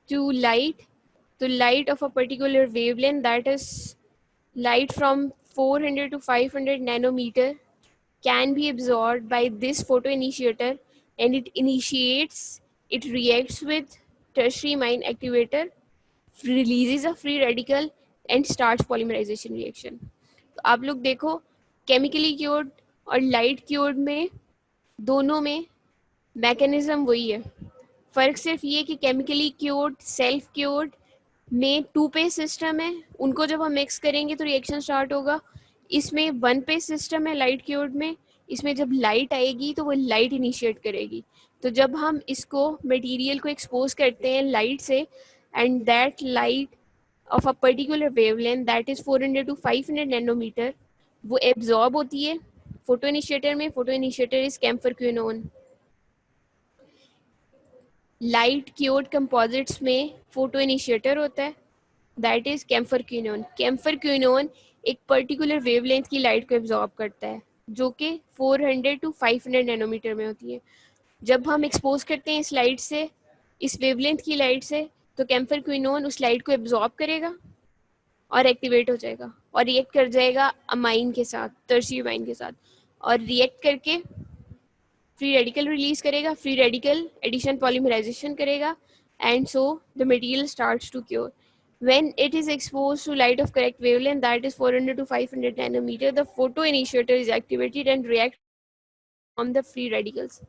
to light, the light of a particular wavelength, that is light from 400 to 500 nanometer, can be absorbed by this photoinitiator, and it initiates, it reacts with tertiary mine activator, releases a free radical and starts polymerization reaction. तो आप लोग देखो केमिकली क्योर्ड और लाइट क्योर्ड में दोनों में मैकेनिज्म वही है, फ़र्क सिर्फ ये कि केमिकली क्योर्ड सेल्फ क्योर्ड में टू पेज सिस्टम है, उनको जब हम मिक्स करेंगे तो रिएक्शन स्टार्ट होगा। इसमें वन पेज सिस्टम है लाइट क्योर्ड में, इसमें जब लाइट आएगी तो वो लाइट इनिशिएट करेगी। तो जब हम इसको मटेरियल को एक्सपोज करते हैं लाइट से, and that light of a particular wavelength that is 400 to 500 nanometer, वो एब्जॉर्ब होती है फोटो इनिशिएटर में। Photo initiator is camphor quinone. Light cured composites में फोटो इनिशिएटर होता है, that is camphor quinone. Camphor quinone एक पर्टिकुलर वेवलेंथ की लाइट को एब्जॉर्ब करता है जो कि 400 to 500 नैनोमीटर में होती है। जब हम एक्सपोज करते हैं इस लाइट से, इस वेवलेंथ की लाइट से, तो कैम्फर क्विनोन उस लाइट को एब्जॉर्ब करेगा और एक्टिवेट हो जाएगा और रिएक्ट कर जाएगा अमाइन के साथ, टर्शियरी अमाइन के साथ, और रिएक्ट करके फ्री रेडिकल रिलीज करेगा, फ्री रेडिकल एडिशन पॉलीमराइजेशन करेगा, and so the material starts to cure. When it is exposed to light of correct wavelength, that is 400 to 500 nanometer, the photoinitiator is activated and reacts on the free radicals.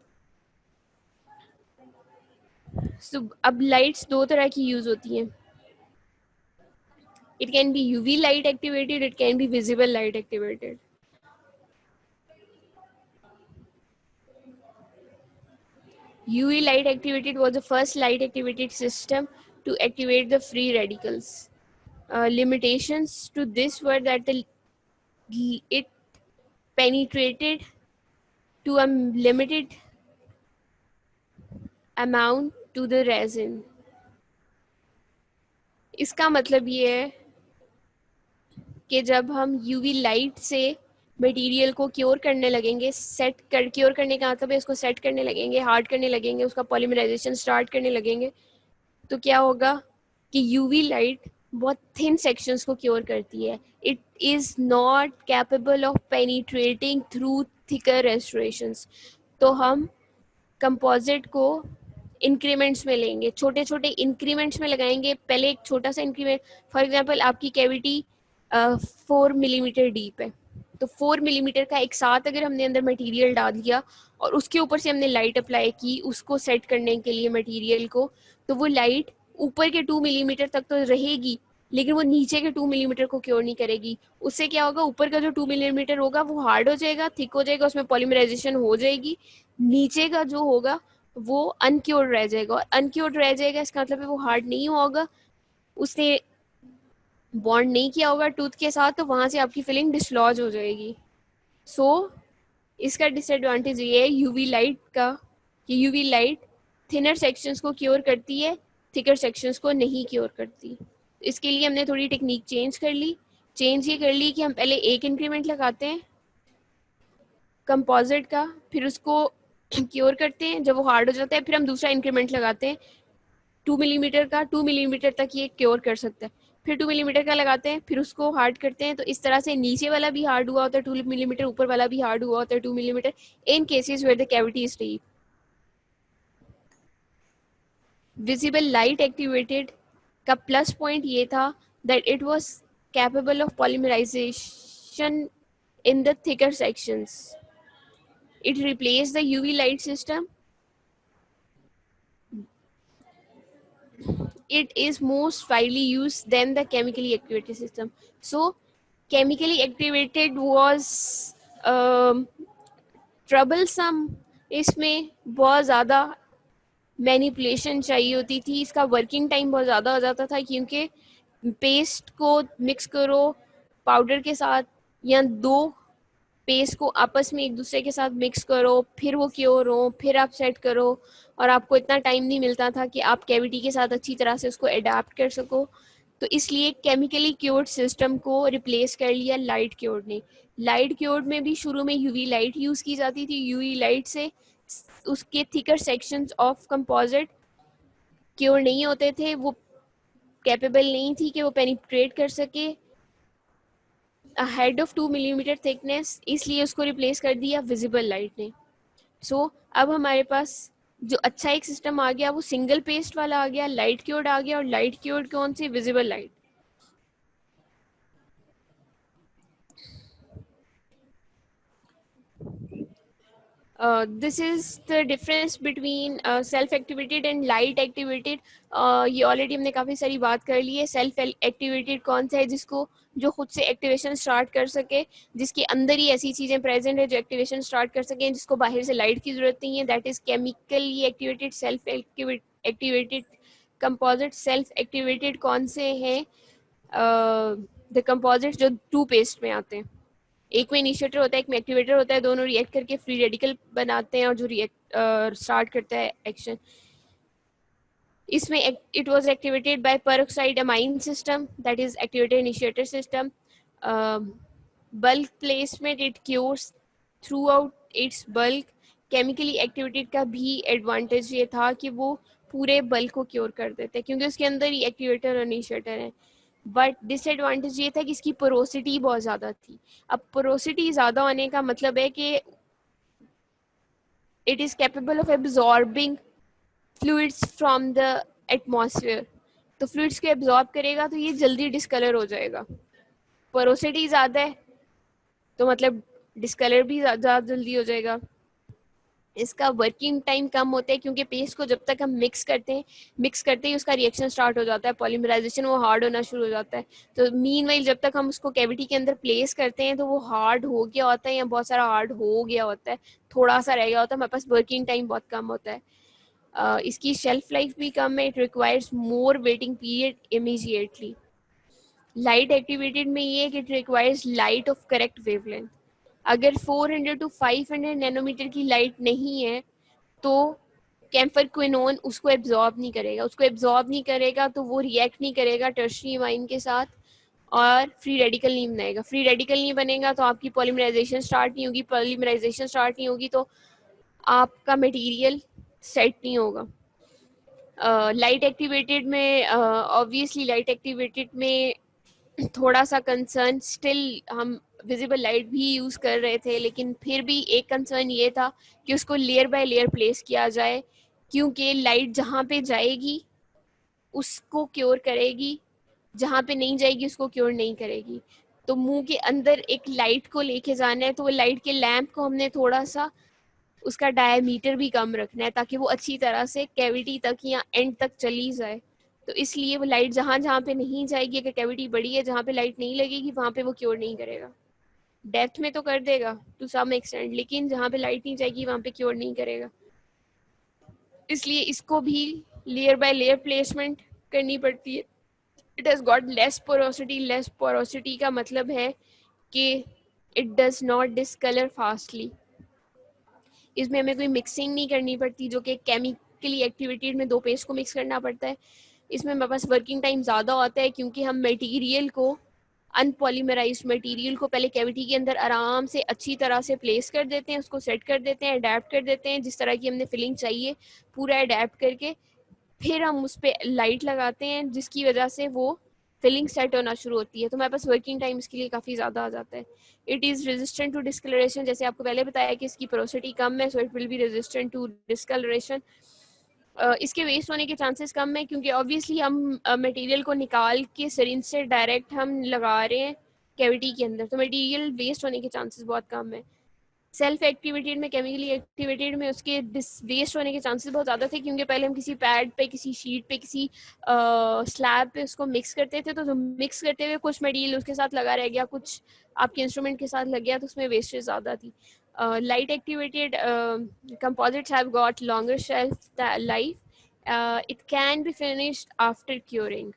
So अब lights दो तरह की use होती हैं. It can be UV light activated, it can be visible light activated. UV light activated was the first light activated system to activate the free radicals. Limitations to this were that it penetrated to a limited amount to the resin. इसका मतलब ये है कि जब हम UV लाइट से मटेरियल को क्योर करने लगेंगे, क्योर करने का मतलब है इसको सेट करने लगेंगे, हार्ड करने लगेंगे, उसका पॉलीमराइजेशन स्टार्ट करने लगेंगे, तो क्या होगा कि UV लाइट बहुत थिन सेक्शंस को क्योर करती है. It is not capable of penetrating through thicker restorations. तो हम कंपोजिट को इंक्रीमेंट्स में लेंगे, छोटे छोटे इंक्रीमेंट्स में लगाएंगे. पहले एक छोटा सा इंक्रीमेंट, फॉर एग्जांपल आपकी कैविटी 4 मिलीमीटर डीप है, तो 4 मिलीमीटर का एक साथ अगर हमने अंदर मटेरियल डाल दिया और उसके ऊपर से हमने लाइट अप्लाई की उसको सेट करने के लिए मटेरियल को, तो वो लाइट ऊपर के 2 मिलीमीटर तक तो रहेगी, लेकिन वो नीचे के 2 मिलीमीटर को क्योर नहीं करेगी. उससे क्या होगा, ऊपर का जो 2 मिलीमीटर होगा वो हार्ड हो जाएगा, थिक हो जाएगा, उसमें पॉलीमराइजेशन हो जाएगी. नीचे का जो होगा वो अनक्योर्ड रह जाएगा, और अनक्योर्ड रह जाएगा इसका मतलब है वो हार्ड नहीं होगा, उसने बॉन्ड नहीं किया होगा टूथ के साथ, तो वहाँ से आपकी फिलिंग डिसलॉज हो जाएगी. सो इसका डिसएडवांटेज ये है यूवी लाइट का कि यूवी लाइट थिनर सेक्शंस को क्योर करती है, थिकर सेक्शंस को नहीं क्योर करती. इसके लिए हमने थोड़ी टेक्निक चेंज कर ली. चेंज ये कर ली कि हम पहले एक इंक्रीमेंट लगाते हैं कंपोजिट का, फिर उसको क्योर करते हैं, जब वो हार्ड हो जाता है फिर हम दूसरा इंक्रीमेंट लगाते हैं 2 मिलीमीटर का. 2 मिलीमीटर तक ये क्योर कर सकता है, फिर 2 मिलीमीटर का लगाते हैं, फिर उसको हार्ड करते हैं. तो इस तरह से नीचे वाला भी हार्ड हुआ होता है 2 मिलीमीटर, ऊपर वाला भी हार्ड हुआ होता है 2 millimeter, in cases where the cavity is deep. Visible light activated का प्लस पॉइंट ये था that it was capable of polymerization in the thicker sections. It replaced the UV light system. It is most widely used than the chemically activated system. So chemically activated was troublesome. इसमें बहुत ज़्यादा मैनिपुलेशन चाहिए होती थी, इसका वर्किंग टाइम बहुत ज़्यादा हो जाता था, क्योंकि पेस्ट को मिक्स करो पाउडर के साथ या दो पेस्ट को आपस में एक दूसरे के साथ मिक्स करो, फिर वो क्योर हो, फिर आप सेट करो, और आपको इतना टाइम नहीं मिलता था कि आप कैविटी के साथ अच्छी तरह से उसको अडेप्ट कर सको. तो इसलिए केमिकली क्योर्ड सिस्टम को रिप्लेस कर लिया लाइट क्योर्ड ने. लाइट क्योर्ड में भी शुरू में यूवी लाइट यूज़ की जाती थी. यूवी लाइट से उसके thicker sections of composite cure नहीं होते थे, वो कैपेबल नहीं थी कि वो पेनिट्रेट कर सके हेड ऑफ 2 मिलीमीटर थिकनेस, इसलिए उसको रिप्लेस कर दिया विजिबल लाइट ने. सो अब हमारे पास जो अच्छा एक सिस्टम आ गया वो सिंगल पेस्ट वाला आ गया, लाइट क्योर्ड आ गया, और लाइट क्योर्ड कौन सी, visible light. This is the difference between self activated and light activated. ये ऑलरेडी हमने काफ़ी सारी बात कर ली है. सेल्फ एक्टिवेटेड कौन सा है, जिसको जो खुद से एक्टिवेशन स्टार्ट कर सके, जिसके अंदर ही ऐसी चीज़ें प्रेजेंट है जो एक्टिवेशन स्टार्ट कर सकें, जिसको बाहर से लाइट की ज़रूरत नहीं है. That is chemically activated. Self activated composite. Self activated कौन से हैं? द कंपोजिट जो टू पेस्ट में आते हैं. एक में इनिशिएटर होता है, एक में एक्टिवेटर होता है. दोनों रिएक्ट करके फ्री रेडिकल बनाते हैं और जो रिएक्ट स्टार्ट करता है एक्शन. इसमें it was activated by peroxide amine system, that is activated initiator system. Bulk placement, it cures through out it's bulk. Chemically activated का भी एडवांटेज ये था कि वो पूरे बल्क को क्योर कर देते हैं क्योंकि उसके अंदर ही एक्टिवेटर और इनिशिएटर है. बट डिसएडवांटेज ये था कि इसकी पोरोसिटी बहुत ज़्यादा थी. अब पोरोसिटी ज़्यादा होने का मतलब है कि it is capable of absorbing fluids from the atmosphere. तो फ्लूइड्स को एब्जॉर्ब करेगा तो ये जल्दी डिस्कलर हो जाएगा. पोरोसिटी ज़्यादा है तो मतलब डिस्कलर भी ज़्यादा जल्दी हो जाएगा. इसका वर्किंग टाइम कम होता है क्योंकि पेस्ट को जब तक हम मिक्स करते ही उसका रिएक्शन स्टार्ट हो जाता है, पॉलीमराइजेशन, वो हार्ड होना शुरू हो जाता है. तो मीनवाइल जब तक हम उसको कैविटी के अंदर प्लेस करते हैं तो वो हार्ड हो गया होता है या बहुत सारा हार्ड हो गया होता है, थोड़ा सा रह गया होता है, हमारे पास वर्किंग टाइम बहुत कम होता है. इसकी शेल्फ लाइफ भी कम है. It requires more waiting period immediately. Light activated में ये है कि it requires light of correct wavelength. अगर 400 to 500 नैनोमीटर की लाइट नहीं है तो कैम्फर क्विनोन उसको एब्जॉर्ब नहीं करेगा तो वो रिएक्ट नहीं करेगा टर्शरी अमाइन के साथ और फ्री रेडिकल नहीं बनाएगा. फ्री रेडिकल नहीं बनेगा तो आपकी पॉलीमराइजेशन स्टार्ट नहीं होगी तो आपका मटेरियल सेट नहीं होगा. लाइट एक्टिवेटेड में ऑब्वियसली लाइट एक्टिवेटेड में थोड़ा सा कंसर्न स्टिल, हम विजिबल लाइट भी यूज़ कर रहे थे लेकिन फिर भी एक कंसर्न ये था कि उसको लेयर बाय लेयर प्लेस किया जाए क्योंकि लाइट जहाँ पे जाएगी उसको क्योर करेगी, जहाँ पे नहीं जाएगी उसको क्योर नहीं करेगी. तो मुंह के अंदर एक लाइट को लेके जाना है तो वो लाइट के लैंप को हमने थोड़ा सा उसका डायमीटर भी कम रखना है ताकि वो अच्छी तरह से कैविटी तक या एंड तक चली जाए. तो इसलिए वो लाइट जहाँ जहाँ पे नहीं जाएगी, अगर कैविटी बड़ी है जहाँ पे लाइट नहीं लगेगी वहाँ पे वो क्योर नहीं करेगा. डेप्थ में तो कर देगा टू सम एक्सटेंट लेकिन जहाँ पे लाइट नहीं जाएगी वहाँ पे क्योर नहीं करेगा. इसलिए इसको भी लेयर बाय लेयर प्लेसमेंट करनी पड़ती है. It has got less porosity का मतलब है कि it does not discolour fastly. इसमें हमें कोई मिक्सिंग नहीं करनी पड़ती जो कि केमिकली एक्टिवेटेड में दो पेस्ट को मिक्स करना पड़ता है. इसमें हमारे पास वर्किंग टाइम ज़्यादा होता है क्योंकि हम मटेरियल को, अनपॉलीमराइज्ड मटेरियल को पहले कैविटी के अंदर आराम से अच्छी तरह से प्लेस कर देते हैं, उसको सेट कर देते हैं, अडेप्ट कर देते हैं जिस तरह की हमने फिलिंग चाहिए पूरा अडेप्ट करके. फिर हम उस पर लाइट लगाते हैं जिसकी वजह से वो फिलिंग सेट होना शुरू होती है. तो हमारे पास वर्किंग टाइम इसके लिए काफ़ी ज़्यादा आ जाता है. It is resistant to discoloration, जैसे आपको पहले बताया कि इसकी पोरोसिटी कम है, so it will be resistant to discoloration. इसके वेस्ट होने के चांसेस कम है क्योंकि ऑब्वियसली हम मटेरियल को निकाल के सिरिंज से डायरेक्ट हम लगा रहे हैं कैविटी के अंदर, तो मटेरियल वेस्ट होने के चांसेस बहुत कम है. सेल्फ एक्टिवेटेड में, केमिकली एक्टिवेटेड में उसके वेस्ट होने के चांसेस बहुत ज़्यादा थे क्योंकि पहले हम किसी पैड पे, किसी शीट पे, किसी स्लैब पे उसको मिक्स करते थे तो मिक्स करते हुए कुछ मटेरियल उसके साथ लगा रह गया, कुछ आपके इंस्ट्रूमेंट के साथ लग गया तो उसमें वेस्टेज ज़्यादा थी. light activated composites have got longer shelf life. It can be finished after curing.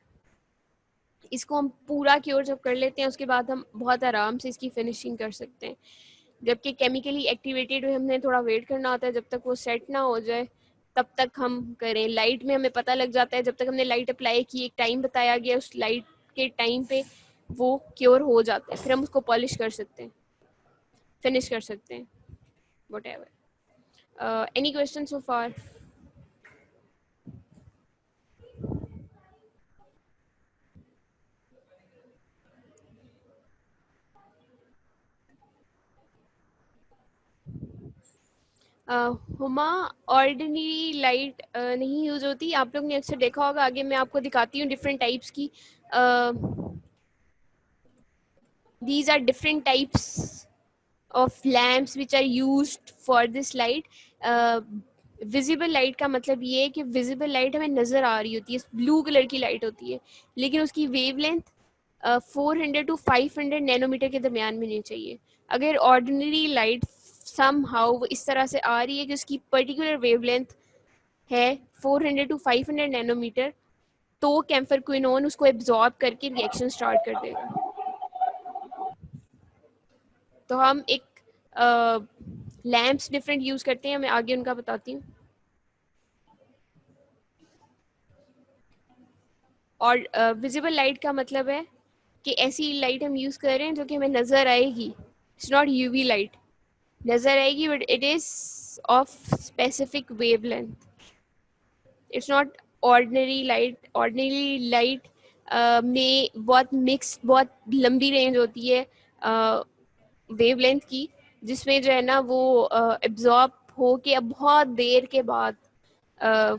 इसको हम पूरा क्योर जब कर लेते हैं उसके बाद हम बहुत आराम से इसकी फिनिशिंग कर सकते हैं. जबकि केमिकली एक्टिवेटेड में हमने थोड़ा वेट करना होता है जब तक वो सेट ना हो जाए तब तक हम करें. लाइट में हमें पता लग जाता है जब तक हमने लाइट अप्लाई की, एक टाइम बताया गया, उस लाइट के टाइम पे वो क्योर हो जाता है, फिर हम उसको पॉलिश कर सकते हैं, फिनिश कर सकते हैं, whatever. Any questions so far? Huma, ordinary light नहीं यूज होती. आप लोग ने अक्सर देखा होगा, आगे मैं आपको दिखाती हूँ डिफरेंट टाइप्स की. these are different types of lamps which are used for this light. Visible light का मतलब ये है कि विजिबल लाइट हमें नज़र आ रही होती है, ब्लू कलर की लाइट होती है, लेकिन उसकी वेवलेंथ 400 to 500 नैनोमीटर के दरमियान में नहीं चाहिए. अगर ऑर्डिनरी लाइट समहाउ वो इस तरह से आ रही है कि उसकी पर्टिकुलर वेवलेंथ है 400 to 500 नैनोमीटर, तो कैम्फर क्विनोन उसको एब्जॉर्ब करके रिएक्शन स्टार्ट कर देगा. तो हम एक लैम्प्स डिफरेंट यूज़ करते हैं, मैं आगे उनका बताती हूँ. और विजिबल लाइट का मतलब है कि ऐसी लाइट हम यूज़ कर रहे हैं जो कि हमें नज़र आएगी. इट्स नॉट यूवी लाइट, नज़र आएगी but it is of specific wavelength. It's not ordinary light. Ordinary light में बहुत लंबी रेंज होती है वेवलेंथ की, जिसमें जो है ना वो एब्जॉर्ब हो के अब बहुत देर के बाद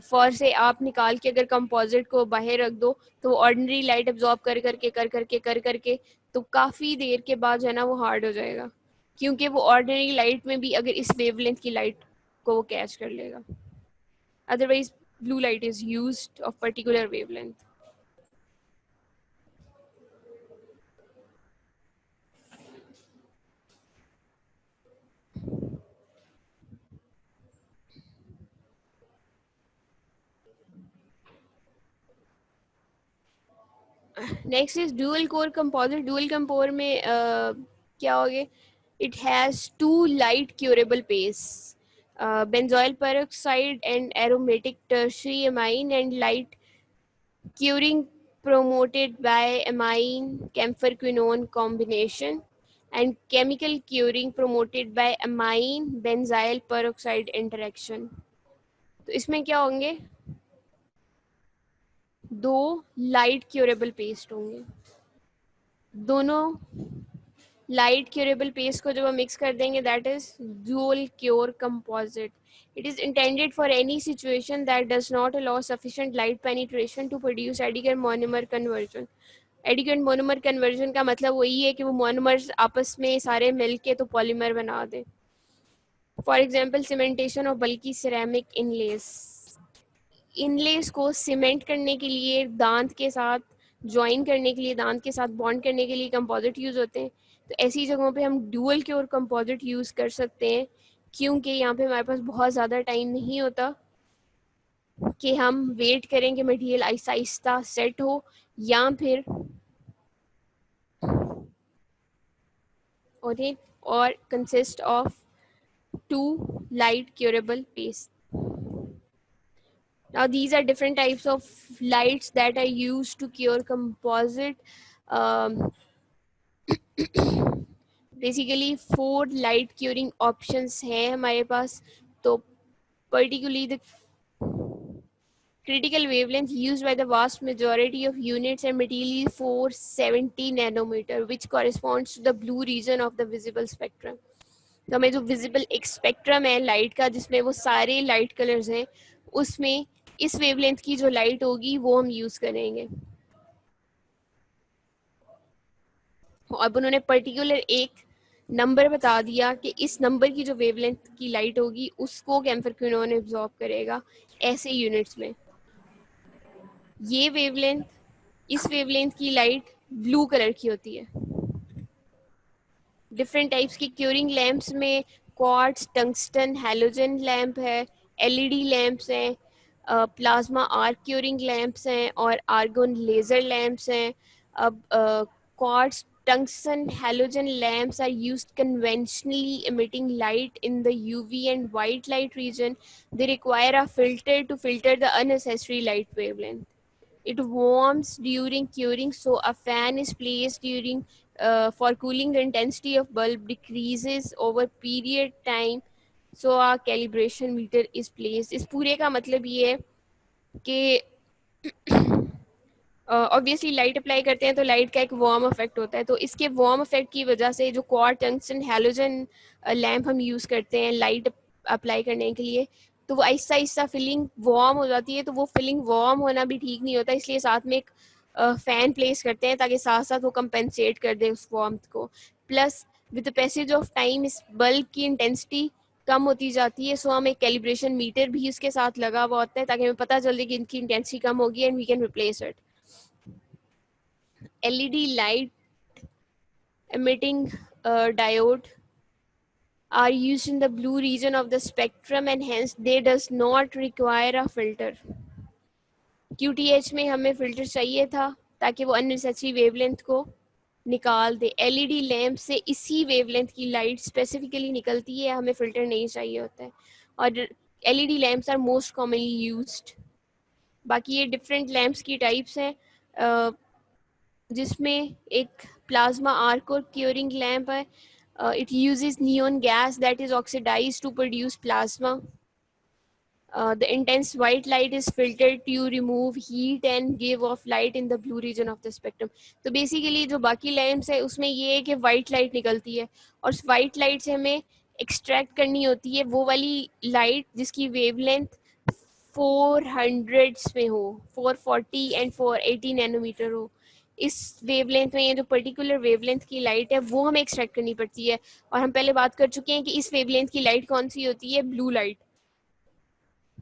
फॉर से आप निकाल के अगर कंपोजिट को बाहर रख दो तो वो ऑर्डिनरी लाइट एब्जॉर्ब कर करके तो काफ़ी देर के बाद जो है ना वो हार्ड हो जाएगा, क्योंकि वो ऑर्डिनरी लाइट में भी अगर इस वेवलेंथ की लाइट को वो कैच कर लेगा. Otherwise blue light is used of particular wavelength. Next is dual core composite. Dual core में क्या हो गया? It has two light curable paste, benzoyl peroxide and aromatic tertiary amine, and light curing promoted by amine camphor quinone combination, and chemical curing promoted by amine benzyl peroxide interaction. तो इसमें क्या होंगे? दो लाइट क्यूरेबल पेस्ट होंगे. दोनों लाइट क्यूरेबल पेस्ट को जब हम मिक्स कर देंगे that is dual cure composite. It is intended for any situation that does not allow sufficient light penetration to produce adequate monomer conversion. Adequate monomer conversion का मतलब वही है कि वो मोनोमर्स आपस में सारे मिल के तो पॉलीमर बना दें. फॉर एग्जाम्पल सीमेंटेशन और बल्कि सिरेमिक इनलेस. इनलेस को सीमेंट करने के लिए, दांत के साथ ज्वाइन करने के लिए, दांत के साथ बॉन्ड करने के लिए कंपोजिट यूज़ होते हैं. तो ऐसी जगहों पे हम डुअल क्योर कंपोजिट यूज़ कर सकते हैं, क्योंकि यहाँ पे हमारे पास बहुत ज़्यादा टाइम नहीं होता कि हम वेट करें कि मटेरियल आहिस्ता आहिस्ता सेट हो, या फिर और consist of two light curable paste. Now these are different types of lights that are used to cure composite. Basically 4 light curing options हैं हमारे पास. तो particularly the critical wavelength used by the vast majority of units and material is 470 nanometer, which corresponds to the blue region of the visible spectrum. तो हमें जो visible एक spectrum है लाइट का जिसमें वो सारे लाइट कलर्स हैं, उसमें इस वेवलेंथ की जो लाइट होगी वो हम यूज़ करेंगे. अब उन्होंने पर्टिकुलर एक नंबर बता दिया कि इस नंबर की जो वेवलेंथ की लाइट होगी उसको कैम्फर क्विनोन एब्जॉर्ब करेगा ऐसे यूनिट्स में. ये वेवलेंथ, इस वेवलेंथ की लाइट ब्लू कलर की होती है. डिफरेंट टाइप्स की क्यूरिंग लैम्प्स में क्वार्ट्ज, टंगस्टन, हैलोजन लैम्प है, एलईडी लैम्प्स हैं, प्लाज्मा आर्क क्यूरिंग लैम्प्स हैं और आर्गन लेज़र लैम्प्स हैं. अब quartz, tungsten, halogen lamps are used conventionally emitting light in the UV and white light region. They require a filter to filter the unnecessary light wavelength. It warms during curing, so a fan is placed during for cooling. The intensity of bulb decreases over period time, so a calibration meter is placed. इस पूरे का मतलब ये है कि ऑब्वियसली लाइट अप्लाई करते हैं तो लाइट का एक वार्म इफेक्ट होता है. तो इसके वार्म इफेक्ट की वजह से जो क्वार्ट्ज, टंगस्टन, हैलोजन लैम्प हम यूज़ करते हैं लाइट अप्लाई करने के लिए, तो वो आहिस्ता आहिस्ता फिलिंग वार्म हो जाती है. तो वो फिलिंग वार्म होना भी ठीक नहीं होता, इसलिए साथ में एक फ़ैन प्लेस करते हैं ताकि साथ साथ वो कंपेंसेट कर दे उस वार्मथ को. Plus with the passage of time इस बल्ब की इंटेंसिटी कम होती जाती है, सो हमें कैलिब्रेशन मीटर भी उसके साथ लगा हुआ होता है ताकि हमें पता चल जाए कि इनकी इंटेंसिटी कम होगी and we can replace it. LED light emitting diode are used in the blue region of the spectrum and hence they does not require a filter. QTH में हमें फिल्टर चाहिए था ताकि वो अननेसेसरी वेवलेंथ को निकाल दे. एलईडी लैम्प से इसी वेवलेंथ की लाइट स्पेसिफिकली निकलती है, हमें फिल्टर नहीं चाहिए होता है. और LED lamps are most commonly used. बाकी ये डिफरेंट लैम्प्स की टाइप्स हैं, जिसमें एक प्लाज्मा आर्क क्यूरिंग लैम्प है. It uses neon gas that is oxidized to produce plasma. The intense white light is filtered to remove heat and give off light in the blue region of the spectrum. तो basically जो बाकी लैम्प्स है उसमें ये है कि white light निकलती है और उस white light से हमें extract करनी होती है वो वाली light जिसकी wavelength 400 में हो, 440 and 480 नैनोमीटर हो. इस वेवलेंथ में ये जो पर्टिकुलर वेवलेंथ की लाइट है वो हमें एक्सट्रैक्ट करनी पड़ती है. और हम पहले बात कर चुके हैं कि इस वेवलेंथ की लाइट कौन सी होती है, ब्लू लाइट.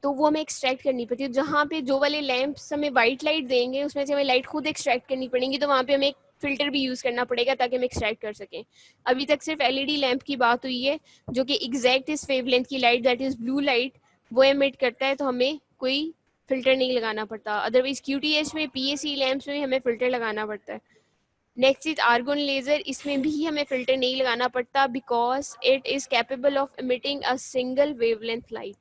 तो वो हमें एक्सट्रैक्ट करनी पड़ती है. जहाँ पे जो वाले लैंप्स हमें वाइट लाइट देंगे उसमें से हमें लाइट खुद एक्सट्रैक्ट करनी पड़ेगी, तो वहाँ पे हमें एक फिल्टर भी यूज़ करना पड़ेगा ताकि हम एक्सट्रैक्ट कर सकें. अभी तक सिर्फ एलईडी लैंप की बात हुई है जो कि एग्जैक्ट इस वेवलेंथ की light that is blue light वो एमिट करता है, तो हमें कोई फिल्टर नहीं लगाना पड़ता. अदरवाइज QTH में PAC लैंप्स में हमें फिल्टर लगाना पड़ता है. Next is argon laser. इसमें भी हमें फिल्टर नहीं लगाना पड़ता because it is capable of emitting a single wavelength light.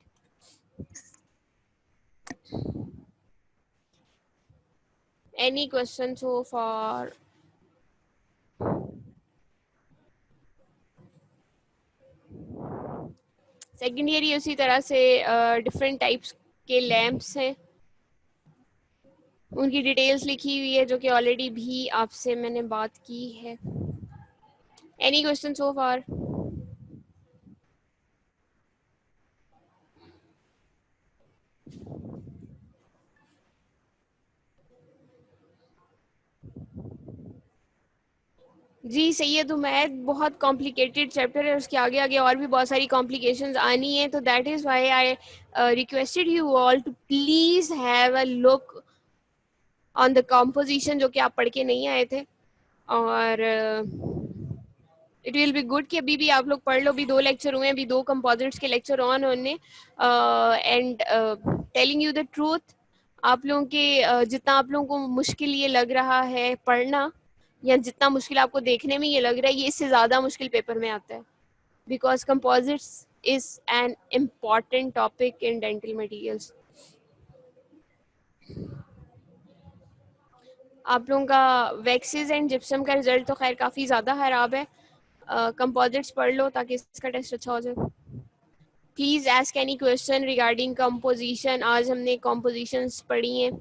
Any question so far? Second year ही उसी तरह से डिफरेंट टाइप्स के लैंप्स हैं, उनकी डिटेल्स लिखी हुई है जो कि ऑलरेडी भी आपसे मैंने बात की है. एनी क्वेश्चन सो फार? जी सैयद उमैद, बहुत कॉम्प्लिकेटेड चैप्टर है, उसके आगे आगे और भी बहुत सारी कॉम्प्लिकेशंस आनी है, तो that is why I requested you all to please have a look on the composition जो कि आप पढ़ के नहीं आए थे. और इट विल बी गुड कि अभी भी आप लोग पढ़ लो. अभी 2 लेक्चर हुए हैं, अभी 2 कंपोजिट्स के लेक्चर ऑन होने. And telling you the truth, आप लोगों के जितना आप लोगों को मुश्किल ये लग रहा है पढ़ना या जितना मुश्किल आपको देखने में ये लग रहा है, ये इससे ज़्यादा मुश्किल पेपर में आता है. Because composites is an important topic in dental materials. आप लोगों का वैक्सेस एंड जिप्सम का रिजल्ट तो खैर काफ़ी ज़्यादा ख़राब है. कंपोजिट्स पढ़ लो ताकि इसका टेस्ट अच्छा हो जाए. Please ask any question regarding composition. आज हमने कंपोजिशंस पढ़ी हैं.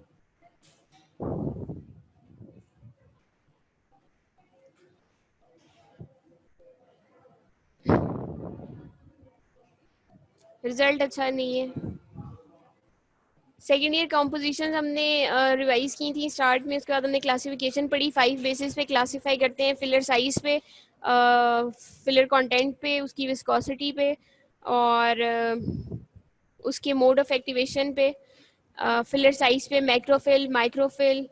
रिजल्ट अच्छा नहीं है. सेकेंड ईयर कंपोजिशंस हमने रिवाइज की थी स्टार्ट में, उसके बाद हमने क्लासिफिकेशन पढ़ी. 5 बेसिस पे क्लासीफाई करते हैं, फिलर साइज पे, फिलर कंटेंट पे, उसकी विस्कोसिटी पे और उसके मोड ऑफ एक्टिवेशन पे. फिलर साइज पे macrofill, microfill,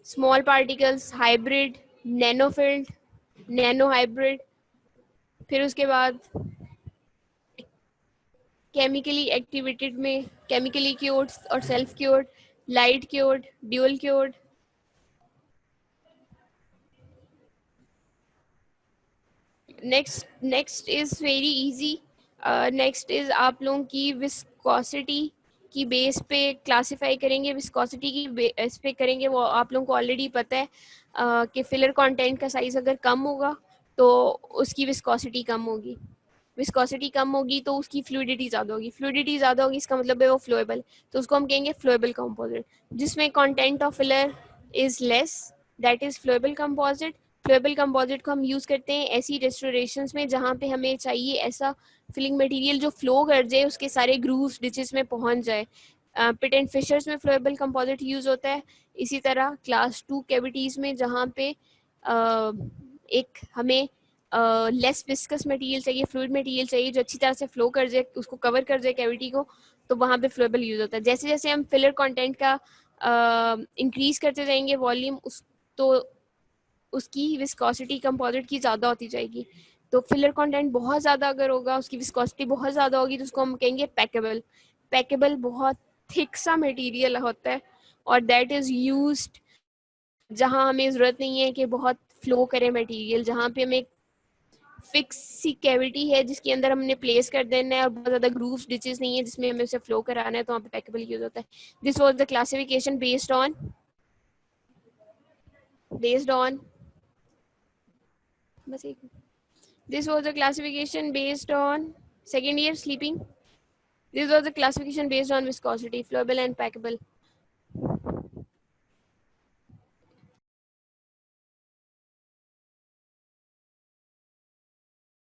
small particles, hybrid, nanofilled, nano hybrid. फिर उसके बाद केमिकली एक्टिवेटेड में केमिकली क्योर्ड और self cured, light cured, dual cured. Next is very easy. Next is आप लोगों की विस्कोसिटी की बेस पे क्लासिफाई करेंगे. विस्कोसिटी की बेस पे करेंगे, वो आप लोगों को ऑलरेडी पता है कि फिलर कंटेंट का साइज अगर कम होगा तो उसकी विस्कोसिटी कम होगी. विस्कोसिटी कम होगी तो उसकी फ्लूइडिटी ज़्यादा होगी. फ्लूइडिटी ज़्यादा होगी इसका मतलब है वो फ्लोएबल, तो उसको हम कहेंगे फ्लोएबल कंपोजिट. जिसमें content of filler is less, that is flowable composite. Flowable composite को हम यूज़ करते हैं ऐसी रेस्टोरेशंस में जहाँ पे हमें चाहिए ऐसा फिलिंग मटेरियल जो फ्लो कर जाए, उसके सारे ग्रूव्स डिचेस में पहुँच जाए. पिट एंड फिशर्स में फ्लोएबल कंपोजिट यूज़ होता है. इसी तरह क्लास 2 कैविटीज़ में जहाँ पे एक हमें लेस विस्कस मटेरियल चाहिए, फ्लूइड मटेरियल चाहिए जो अच्छी तरह से फ्लो कर जाए, उसको कवर कर जाए कैविटी को, तो वहाँ पे फ्लोएबल यूज होता है। जैसे जैसे हम फिलर कंटेंट का इंक्रीज करते जाएंगे वॉल्यूम, उस तो उसकी विस्कोसिटी कंपोजिट की ज़्यादा होती जाएगी। तो फिलर कंटेंट बहुत ज़्यादा अगर होगा, उसकी विस्कोसिटी बहुत ज़्यादा होगी, तो उसको हम कहेंगे पैकेबल। पैकेबल बहुत थिक सा मटेरियल होता है और दैट इज़ यूज्ड जहाँ हमें ज़रूरत नहीं है कि बहुत फ्लो करे मटेरियल, जहाँ पे हमें फिक्स सी कैविटी है जिसके अंदर हमने प्लेस कर देना है और बहुत ज़्यादा ग्रूव्स डिचेस नहीं है जिसमें हमें उसे फ्लो कराना है, तो वहाँ पे पैकेबल यूज होता है। This was the classification based on बस एक this was the classification based on second year sleeping. This was the classification based on viscosity, flowable and packable.